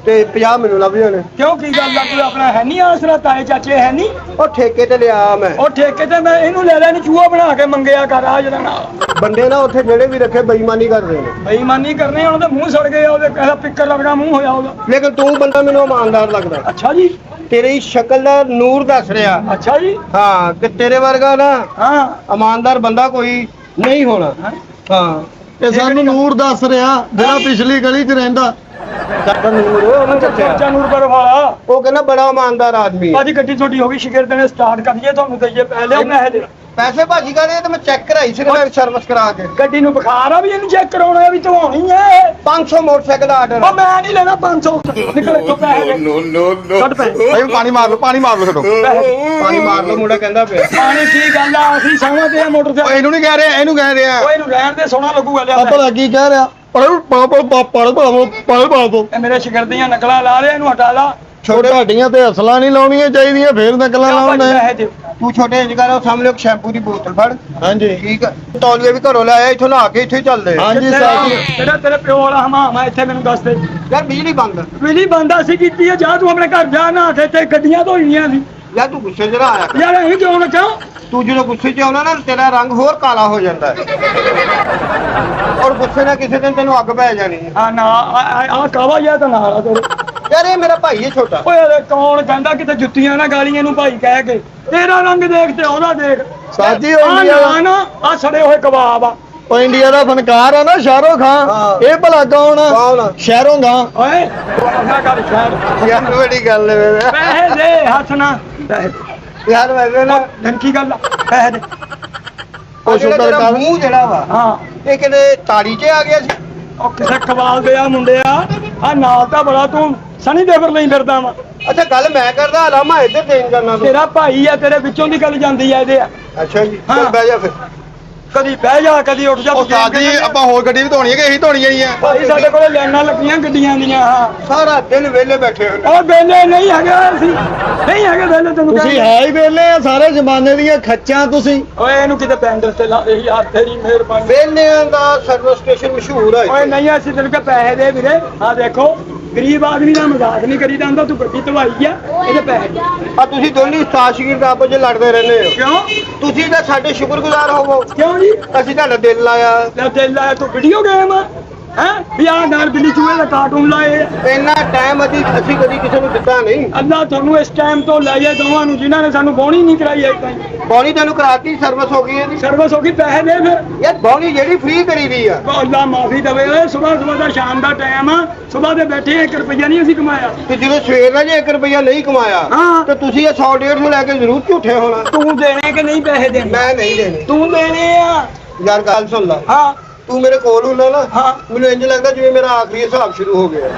ਤੇ 50 ਮੈਨੂੰ ਲੱਭ ਜਾਣੇ ਕਿਉਂ ਕੀ ਗੱਲ ਆ, ਕੋਈ ਆਪਣਾ ਹੈ ਨਹੀਂ ਆਸਰਾ, ਤਾਏ ਚਾਚੇ ਹੈ ਨਹੀਂ? ਉਹ ਠੇਕੇ ਤੇ ਲਿਆ ਮੈਂ ਉਹ ਠੇਕੇ ਤੇ ਮੈਂ ਇਹਨੂੰ ਲੈ ਲੈਣੀ, ਚੂਹਾ ਬਣਾ ਕੇ ਮੰਗਿਆ ਕਰ ਆ ਜਿਹੜਾ ਨਾਲ। ਬੰਦੇ ਨਾ ਉੱਥੇ ਜਿਹੜੇ ਵੀ ਰੱਖੇ ਬੇਈਮਾਨੀ ਕਰਦੇ ਨੇ ਬੇਈਮਾਨੀ ਕਰਨੀ, ਉਹਨਾਂ ਦੇ ਮੂੰਹ ਸੜ ਗਏ, ਉਹਦੇ ਕਹਿੰਦਾ ਪਿੱਕਰ ਲੱਗਣਾ ਮੂੰਹ ਹੋਇਆ ਉਹਦਾ। ਲੇਕਿਨ ਤੂੰ ਬੰਦਾ ਮੈਨੂੰ ਇਮਾਨਦਾਰ ਲੱਗਦਾ ਅੱਛਾ ਜੀ, ਤੇਰੀ ਸ਼ਕਲ ਦਾ ਨੂਰ ਦੱਸ ਰਿਹਾ ਅੱਛਾ ਜੀ। ਹਾਂ ਕਿ ਤੇਰੇ ਵਰਗਾ ਨਾ ਹਾਂ ਇਮਾਨਦਾਰ ਬੰਦਾ ਕੋਈ ਨਹੀਂ ਹੋਣਾ ਹਾਂ ਇਹ ਸਾਨੂੰ ਨੂਰ ਦੱਸ ਰਿਹਾ ਜਿਹੜਾ ਪਿਛਲੀ ਗਲੀ 'ਚ ਰਹਿੰਦਾ। ਸਾਡਾ ਨੂਰ ਉਹਨੂੰ ਦੱਸਿਆ ਚਾਚਾ ਨੂਰ ਪਰ ਵਾਲਾ। ਉਹ ਕਹਿੰਦਾ ਬੜਾ ਇਮਾਨਦਾਰ ਆਦਮੀ ਹੈ ਭਾਜੀ ਗੱਡੀ ਤੁਹਾਡੀ ਹੋ ਗਈ, ਸ਼ਿਕਰ ਨੇ ਸਟਾਰਟ ਕਰ ਦਈਏ, ਤੁਹਾਨੂੰ ਦਈਏ ਪਹਿਲੇ ਪੈਸੇ ਦੇ। ਪੈਸੇ ਭਾਜੀ ਕਰੇ ਤੇ ਮੈਂ ਚੈੱਕ ਕਰਾਈ ਸੀ ਮੈਂ ਸਰਵਿਸ ਕਰਾ ਕੇ ਗੱਡੀ ਨੂੰ ਬੁਖਾਰ ਆ ਵੀ ਇਹਨੂੰ ਚੈੱਕ ਕਰਾਉਣਾ ਹੈ, ਵੀ ਧਵਾਉਣੀ ਹੈ। 500 ਮੋਟਰਸਾਈਕਲ ਦਾ ਆਰਡਰ ਉਹ ਮੈਂ ਨਹੀਂ ਲੈਣਾ 500, ਨਿਕਲ ਇੱਥੋਂ ਪੈਸੇ ਦੇ। ਕੱਢ ਪੈਸੇ ਭਾਈ ਪਾਣੀ ਮਾਰ ਲਓ ਛੱਡੋ। ਪਾਣੀ ਮਾਰ ਲਓ ਮੁੰਡਾ ਕਹਿੰਦਾ ਪਿਆ ਪਾਣੀ ਕੀ ਗੱਲ ਆ, ਅਸੀਂ ਸੌਣਾ ਤੇ ਆ ਮੋਟਰ ਉਹ ਤੇ। ਇਹਨੂੰ ਨਹੀਂ ਕਹਿ ਰਿਹਾ ਇਹਨੂੰ ਕਹਿ ਰਿਹਾ। ਓਏ ਇਹਨੂੰ ਰਹਿਣ ਦੇ, ਸੋਹਣਾ ਲੱਗੂਗਾ। ਲਿਆ ਪੈਸੇ। ਪਤਾ ਕੀ ਕਹਿ ਰਿਹਾ ਇਹ ਮੇਰੇ ਸ਼ਿਕਰ ਦੀਆਂ ਨਕਲਾਂ ਲਾ ਰਿਹਾ, ਇਹਨੂੰ ਹਟਾ ਲਾ। ਛੋਟੇ ਹੱਡੀਆਂ ਤੇ ਅਸਲਾਂ ਨਹੀਂ ਲਾਉਣੀਆਂ ਚਾਹੀਦੀਆਂ, ਫੇਰ ਨਕਲਾਂ ਲਿਆ ਭਾਜੀ ਲਾਉਂਦੇ। ਪੈਸੇ ਦਿਓ। ਤੂੰ ਛੋਟੇ ਇੰਜ ਕਰ ਉਹ ਸਾਹਮਣੇ ਇੱਕ ਸ਼ੈਂਪੂ ਦੀ ਬੋਤਲ ਫੜ ਹਾਂਜੀ ਠੀਕ ਹੈ ਤੌਲੀਆ ਵੀ ਘਰੋਂ ਲੈ ਆਇਆ ਇੱਥੋਂ ਨਹਾ ਕੇ ਇੱਥੇ ਹੀ ਚੱਲਦੇ ਆ। ਹਾਂਜੀ ਕਿੱਥੇ ਸਾਹਿਬ। ਆ? ਜਿਹੜਾ ਤੇਰੇ ਪਿਓ ਵਾਲਾ ਹਮਾਮ ਆ ਇੱਥੇ, ਮੈਨੂੰ ਦੱਸ ਦੇ। ਯਾਰ ਬਿਜਲੀ ਬੰਦ ਬਿਜਲੀ ਬੰਦ ਅਸੀਂ ਕੀਤੀ ਹੈ, ਜਾ ਤੂੰ ਆਪਣੇ ਘਰ ਜਾ, ਨਹਾ ਕੇ ਤੇ ਗੱਡੀਆਂ ਧੋਈਆਂ ਸੀ। ਯਾਰ ਤੂੰ ਗੁੱਸੇ 'ਚ ਨਾ ਆਇਆ ਕਰ। ਯਾਰ ਅਸੀਂ ਕਿਉਂ ਨਾ ਕਿਉਂ? ਤੂੰ ਜਦੋਂ ਗੁੱਸੇ 'ਚ ਆਉਣਾ ਨਾ ਤੇਰਾ ਰੰਗ ਹੋਰ ਕਾਲਾ ਹੋ ਜਾਂਦਾ ਹੈ ਔਰ ਗੁੱਸੇ ਨਾਲ ਕਿਸੇ ਦਿਨ ਤੈਨੂੰ ਅੱਗ ਪੈ ਜਾਣੀ ਹੈ। ਆ ਨਾ ਆ ਕਾਵਾ ਜਾਂ ਤਾਂ ਨਾਲ ਆ ਤੇਰੇ। ਯਾਰ ਇਹ ਮੇਰਾ ਭਾਈ ਹੈ ਛੋਟਾ ਓਏ ਇਹਦੇ ਕੌਣ ਕਹਿੰਦਾ ਕਿਤੇ ਜੁੱਤੀਆਂ ਨਾ ਗਾਲੀਆਂ ਨੂੰ ਭਾਈ ਕਹਿ ਕੇ। ਤੇਰਾ ਰੰਗ ਦੇਖ ਤੇ ਉਹਦਾ ਦੇਖ। ਸਾਜੀ ਆ ਹੁੰਦੀ ਆ। ਨਾ ਆ ਸੜੇ ਹੋਏ ਕਬਾਬ ਆ। ਉਹ ਇੰਡੀਆ ਦਾ ਫਨਕਾਰ ਆ ਨਾ ਸ਼ਾਹਰੁਖ ਖਾਨ, ਹਾਂ। ਇਹ ਭਲਾ ਕੌਣ ਆ? ਕੌਣ? ਸ਼ਹਿਰੋਂ ਗਾ। ਓਏ ਉਹਨਾਂ ਕਰ ਸ਼ਾਇਦ ਯਾਰ ਬੜੀ ਗੱਲ ਹੈ ਪੈਸੇ ਦੇ ਹੱਥ ਨਾ ਪੈਸੇ ਦੇ। ਯਾਰ ਵੈਸੇ ਨਾ ਧਨਕੀ ਗੱਲ ਆ, ਪੈਸੇ ਦੇ। ਉਹ ਤੇਰਾ ਮੂੰਹ ਜਿਹੜਾ ਵਾ ਹਾਂ ਇਹ ਕਿਤੇ ਤਾੜੀ 'ਚ ਆ ਗਿਆ ਸੀ ਉਹ ਕਿਸੇ ਕਬਾਲ ਦੇ ਆ ਮੁੰਡਿਆ, ਆ ਨਾਲ ਤਾਂ ਬੜਾ ਤੂੰ ਸਣੀ ਦੇਵਰ ਲਈ ਫਿਰਦਾ ਵਾ। ਅੱਛਾ ਗੱਲ ਮੈਂ ਕਰਦਾ ਆਲਾਮਾ ਇੱਧਰ ਦੇਣ ਕਰਨਾ ਤੂੰ ਤੇਰਾ ਭਾਈ ਆ, ਤੇਰੇ ਵਿੱਚੋਂ ਦੀ ਗੱਲ ਜਾਂਦੀ ਆ ਇਹਦੇ ਆ। ਅੱਛਾ ਜੀ ਹਾਂ। ਚੱਲ ਬਹਿ ਜਾ ਫਿਰ ਕਦੀ ਬਹਿ ਜਾ ਕਦੀ ਉੱਠ ਜਾ। ਉਸਤਾਦ ਜੀ ਆਪਾਂ ਹੋਰ ਗੱਡੀ ਵੀ ਧੋਣੀ ਹੈ ਕਿ ਇਹੀ ਧੋਣੀ ਹੈ? ਭਾਈ ਸਾਡੇ ਕੋਲੇ ਲਾਈਨਾਂ ਲੱਗੀਆਂ ਗੱਡੀਆਂ ਦੀਆਂ। ਹਾਂ ਸਾਰਾ ਦਿਨ ਵਿਹਲੇ ਬੈਠੇ ਹੋਏ ਨੇ ਉਹ ਵੇਲੇ ਨਹੀਂ ਹੈਗੇ, ਅਸੀਂ ਨਹੀਂ ਹੈਗੇ ਵੇਲੇ। ਤੈਨੂੰ ਤੁਸੀਂ ਕਹਿੰਦੇ। ਹੈ ਹੀ ਵੇਲੇ ਆ, ਸਾਰੇ ਜ਼ਮਾਨੇ ਦੀਆਂ ਖੱਚਾਂ ਤੁਸੀਂ। ਓਏ ਇਹਨੂੰ ਕਿਤੇ ਪੈਂਡਲ ਤੇ ਲਾ ਦੇ ਯਾਰ, ਤੇਰੀ ਮਿਹਰਬਾਨੀ। ਵਿਹਲਿਆਂ ਦਾ ਸਰਵਿਸ ਸਟੇਸ਼ਨ ਮਸ਼ਹੂਰ ਹੈ ਓਏ ਨਹੀਂ ਅਸੀਂ ਤੈਨੂੰ ਕਿ ਪੈਸੇ ਦੇ ਵੀਰੇ। ਆ ਦੇਖੋ ਗਰੀਬ ਆਦਮੀ ਦਾ ਮਜ਼ਾਕ ਨਹੀਂ ਕਰੀਦਾ ਹੁੰਦਾ, ਤੂੰ ਗੱਡੀ ਧਵਾਈ ਆ, ਇਹਦੇ ਪੈਸੇ ਦੇ। ਆ ਤੁਸੀਂ ਦੋਨੇ ਉਸਤਾਦ ਸ਼ਾਗਿਰਦ ਆਪਸ ਵਿੱਚ ਲੜਦੇ ਰਹਿੰਦੇ ਹੋ ਕਿਉਂ ਤੁਸੀਂ ਤਾਂ ਸਾਡੇ ਸ਼ੁਕਰਗੁਜ਼ਾਰ ਹੋਵੋ ਕਿਉਂ ਜੀ? ਅਸੀਂ ਤੁਹਾਡਾ ਦਿਲ ਲਾਇਆ ਲੈ ਦਿਲ ਲਾਇਆ ਤੂੰ ਵੀਡੀਓ ਗੇਮ ਆ ਹੈ ਵੀ ਆ ਨਾਲ ਬਿੱਲੀ ਚੂਹੇ ਦਾ ਕਾਰਟੂਨ ਲਾਏ ਆ। ਇੰਨਾ ਟਾਈਮ ਅਸੀਂ ਕਦੀ ਕਿਸੇ ਨੂੰ ਦਿੱਤਾ ਨਹੀਂ ਅੱਲਾ ਤੁਹਾਨੂੰ ਇਸ ਟਾਈਮ ਤੋਂ ਲੈ ਜਾਏ ਦੋਵਾਂ ਨੂੰ, ਜਿਨ੍ਹਾਂ ਨੇ ਸਾਨੂੰ ਬੋਣੀ ਨਹੀਂ ਕਰਾਈ ਅਜੇ ਤਾਈਂ। ਬੌਣੀ ਤੈਨੂੰ ਕਰਾਤੀ ਸਰਵਿਸ ਹੋ ਗਈ ਇਹਦੀ ਸਰਵਿਸ ਹੋ ਗਈ, ਪੈਸੇ ਦੇ ਫਿਰ। ਯਾਰ ਬੌਣੀ ਜਿਹੜੀ ਫ੍ਰੀ ਕਰੀ ਦੀ ਆ ਉਹ ਅੱਲਾ ਮਾਫੀ ਦੇਵੇ। ਓਏ ਸਵੇਰ ਦਾ ਸ਼ਾਮ ਦਾ ਟਾਈਮ ਆ, ਸਵੇਰ ਦੇ ਬੈਠੇ 1 ਰੁਪਈਆ ਨਹੀਂ ਅਸੀਂ ਕਮਾਇਆ। ਤੇ ਜਦੋਂ ਸਵੇਰ ਨਾਲ ਜੇ 1 ਰੁਪਇਆ ਨਹੀਂ ਕਮਾਇਆ ਹਾਂ। ਤੇ ਤੁਸੀਂ ਇਹ 100-150 ਲੈ ਕੇ ਜ਼ਰੂਰ ਝੂਠੇ ਹੋਣਾ ਤੂੰ ਦੇਣੇ ਕਿ ਨਹੀਂ ਪੈਸੇ ਦੇਣੇ? ਮੈਂ ਨਹੀਂ ਦੇਣੇ ਤੂੰ ਦੇਣੇ ਆ। ਯਾਰ ਗੱਲ ਸੁਣ ਲੈ ਹਾਂ ਤੂੰ ਮੇਰੇ ਕੋਲ ਹੁੰਦਾ ਨਾ ਹਾਂ। ਮੈਨੂੰ ਇੰਜ ਲੱਗਦਾ ਜਿਵੇਂ ਮੇਰਾ ਆਖਰੀ ਹਿਸਾਬ ਸ਼ੁਰੂ ਹੋ ਗਿਆ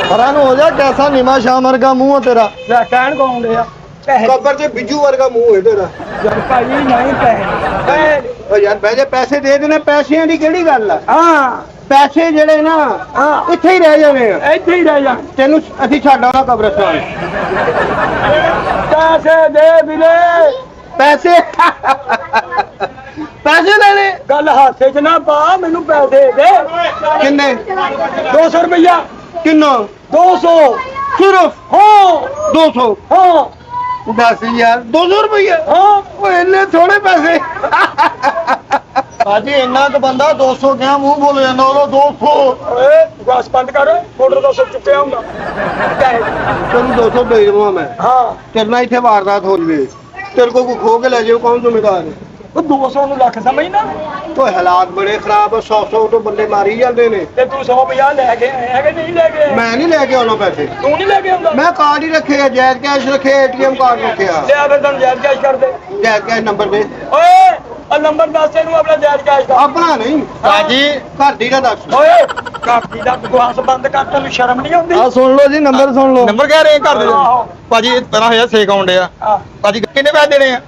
ਪਰਾਂ ਨੂੰ ਹੋ ਜਾ, ਕੈਸਾ ਨਿਮਾ ਸ਼ਾਹ ਵਰਗਾ ਮੂੰਹ ਆ ਤੇਰਾ। ਲੈ ਕਹਿਣ ਕੌਣ ਡਿਆ? ਪੈਸੇ ਕਬਰ 'ਚ ਬਿੱਜੂ ਵਰਗਾ ਮੂੰਹ ਹੈ ਤੇਰਾ ਜਦ ਭਾਈ ਨਹੀਂ ਪੈਸੇ ਓ ਯਾਰ ਬਹਿ ਜਾ, ਪੈਸੇ ਦੇ ਦੇਣੇ, ਪੈਸਿਆਂ ਦੀ ਕਿਹੜੀ ਗੱਲ ਆ? ਹਾਂ ਪੈਸੇ ਜਿਹੜੇ ਨਾ ਹਾਂ ਇੱਥੇ ਹੀ ਰਹਿ ਜਾਣੇ ਆ। ਇੱਥੇ ਹੀ ਰਹਿ ਜਾ ਤੈਨੂੰ ਅਸੀਂ ਛੱਡ ਆਉਣਾ ਕਬਰਸਤਾਨ। ਪੈਸੇ ਦੇ ਵੀਰੇ ਪੈਸੇ ਪੈਸੇ ਲੈਣੇ ਗੱਲ ਹਾਸੇ 'ਚ ਨਾ ਪਾ ਮੈਨੂੰ ਪੈਸੇ ਦੇ ਕਿੰਨੇ? 200 ਰੁਪਇਆ ਕਿੰਨਾ? 200 ਸਿਰਫ ਹਾਂ 200? ਹਾਂ ਦੱਸ ਯਾਰ 200 ਰੁਪਏ? ਹਾਂ ਓਏ ਇੰਨੇ ਥੋੜੇ ਪੈਸੇ। ਬਾਜੀ ਇੰਨਾ ਕੁ ਬੰਦਾ 200 ਕਿਹਾ ਮੂੰਹ ਬੋਲ ਜਾਂਦਾ ਉਹ 200। ਓਏ ਬਸ ਬੰਦ ਕਰ ਮੋਟਰ 200 ਚੁੱਕਿਆ ਹੁੰਦਾ ਪੈਸੇ ਤੈਨੂੰ 200 ਦੇ ਦੇਵਾਂ ਮੈਂ। ਹਾਂ ਤੇਰੇ ਨਾਲ ਇੱਥੇ ਵਾਰਦਾਤ ਹੋ ਜਵੇ, ਤੇਰੇ ਕੋਲ ਕੋਈ ਖੋ ਕੇ ਲੈ ਜਾਓ, ਕੌਣ ਜ਼ਿੰਮੇਵਾਰ ਹੈ? ਉਹ 200 ਨੂੰ ਲੱਖ ਸਮਝਣਾ ਓਏ ਹਾਲਾਤ ਬੜੇ ਖਰਾਬ ਆ, 100 ਤੋਂ ਬੰਦੇ ਮਾਰੀ ਜਾਂਦੇ ਨੇ। ਤੇ ਤੂੰ 150 ਲੈ ਕੇ ਆਇਆ ਕਿ ਨਹੀਂ ਲੈ ਕੇ ਆਇਆ? ਮੈਂ ਨਹੀਂ ਲੈ ਕੇ ਆਉਣਾ ਪੈਸੇ, ਤੂੰ ਨਹੀਂ ਲੈ ਕੇ ਆਉਂਦਾ ਮੈਂ ਕਾਰਡ ਹੀ ਰੱਖੇ ਆ, ਜੈਜ਼ ਕੈਸ਼ ਰੱਖੇ, ਏਟੀਐਮ ਕਾਰਡ ਰੱਖਿਆ। ਲਿਆ ਫਿਰ ਤੈਨੂੰ ਜਾਇਜ਼ ਕੈਸ਼ ਕਰ ਦੇ ਜੈਜ਼ ਕੈਸ਼ ਨੰਬਰ ਦੇ। ਓਏ ਆ ਨੰਬਰ ਦੱਸ ਇਹਨੂੰ ਆਪਣਾ ਜਾਇਜ਼ ਕੈਸ਼ ਦਾ ਆਪਣਾ ਨਹੀਂ ਬਾਜੀ, ਘਰ ਦੀ ਦਾ ਦੱਸ। ਓਏ ਕਾਪੀ ਦਾ ਬਕਵਾਸ ਬੰਦ ਕਰ, ਤੈਨੂੰ ਸ਼ਰਮ ਨਹੀਂ ਆਉਂਦੀ? ਸੁਣ ਲਓ ਜੀ, ਨੰਬਰ ਸੁਣ ਲਓ। ਨੰਬਰ ਕਹਿ ਰਹੇ ਘਰ ਦੇ ਆਹੋ। ਭਾਜੀ ਇਹ ਤਰ੍ਹਾਂ ਹਜ਼ਾਰ 6 ਅਕਾਊਂਟ ਆ ਹਾਂ ਭਾਜੀ ਕਿੰਨੇ ਪੈਸੇ ਦੇਣੇ ਆ?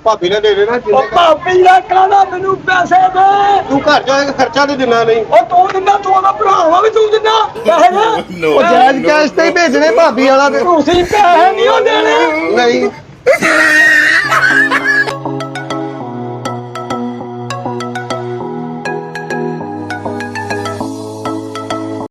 ਭਾਬੀ ਨੇ ਦੇ ਦੇਣਾ ਉਹ ਜਿੰਨੇ ਭਾਪੀ ਦਾ ਕਾਹਦਾ ਮੈਨੂੰ ਪੈਸੇ ਦੇ ਤੂੰ ਘਰ ਜਾ ਕੇ ਖਰਚਾ ਤੇ ਦਿੰਦਾ ਨਹੀਂ। ਉਹ ਤੂੰ ਦਿੰਦਾ, ਤੂੰ ਉਹਦਾ ਭਰਾ ਵਾ ਵੀ ਤੂੰ ਦਿੰਦਾ ਪੈਸੇ ਦੇ ਉਹ ਜੈਜ਼ ਕੈਸ਼ ਤੇ ਹੀ ਭੇਜਣੇ ਭਾਬੀ ਵਾਲਾ ਤੇ। ਤੁਸੀਂ ਪੈਸੇ ਨਹੀਂ ਉਹ ਦੇਣੇ ਨਹੀਂ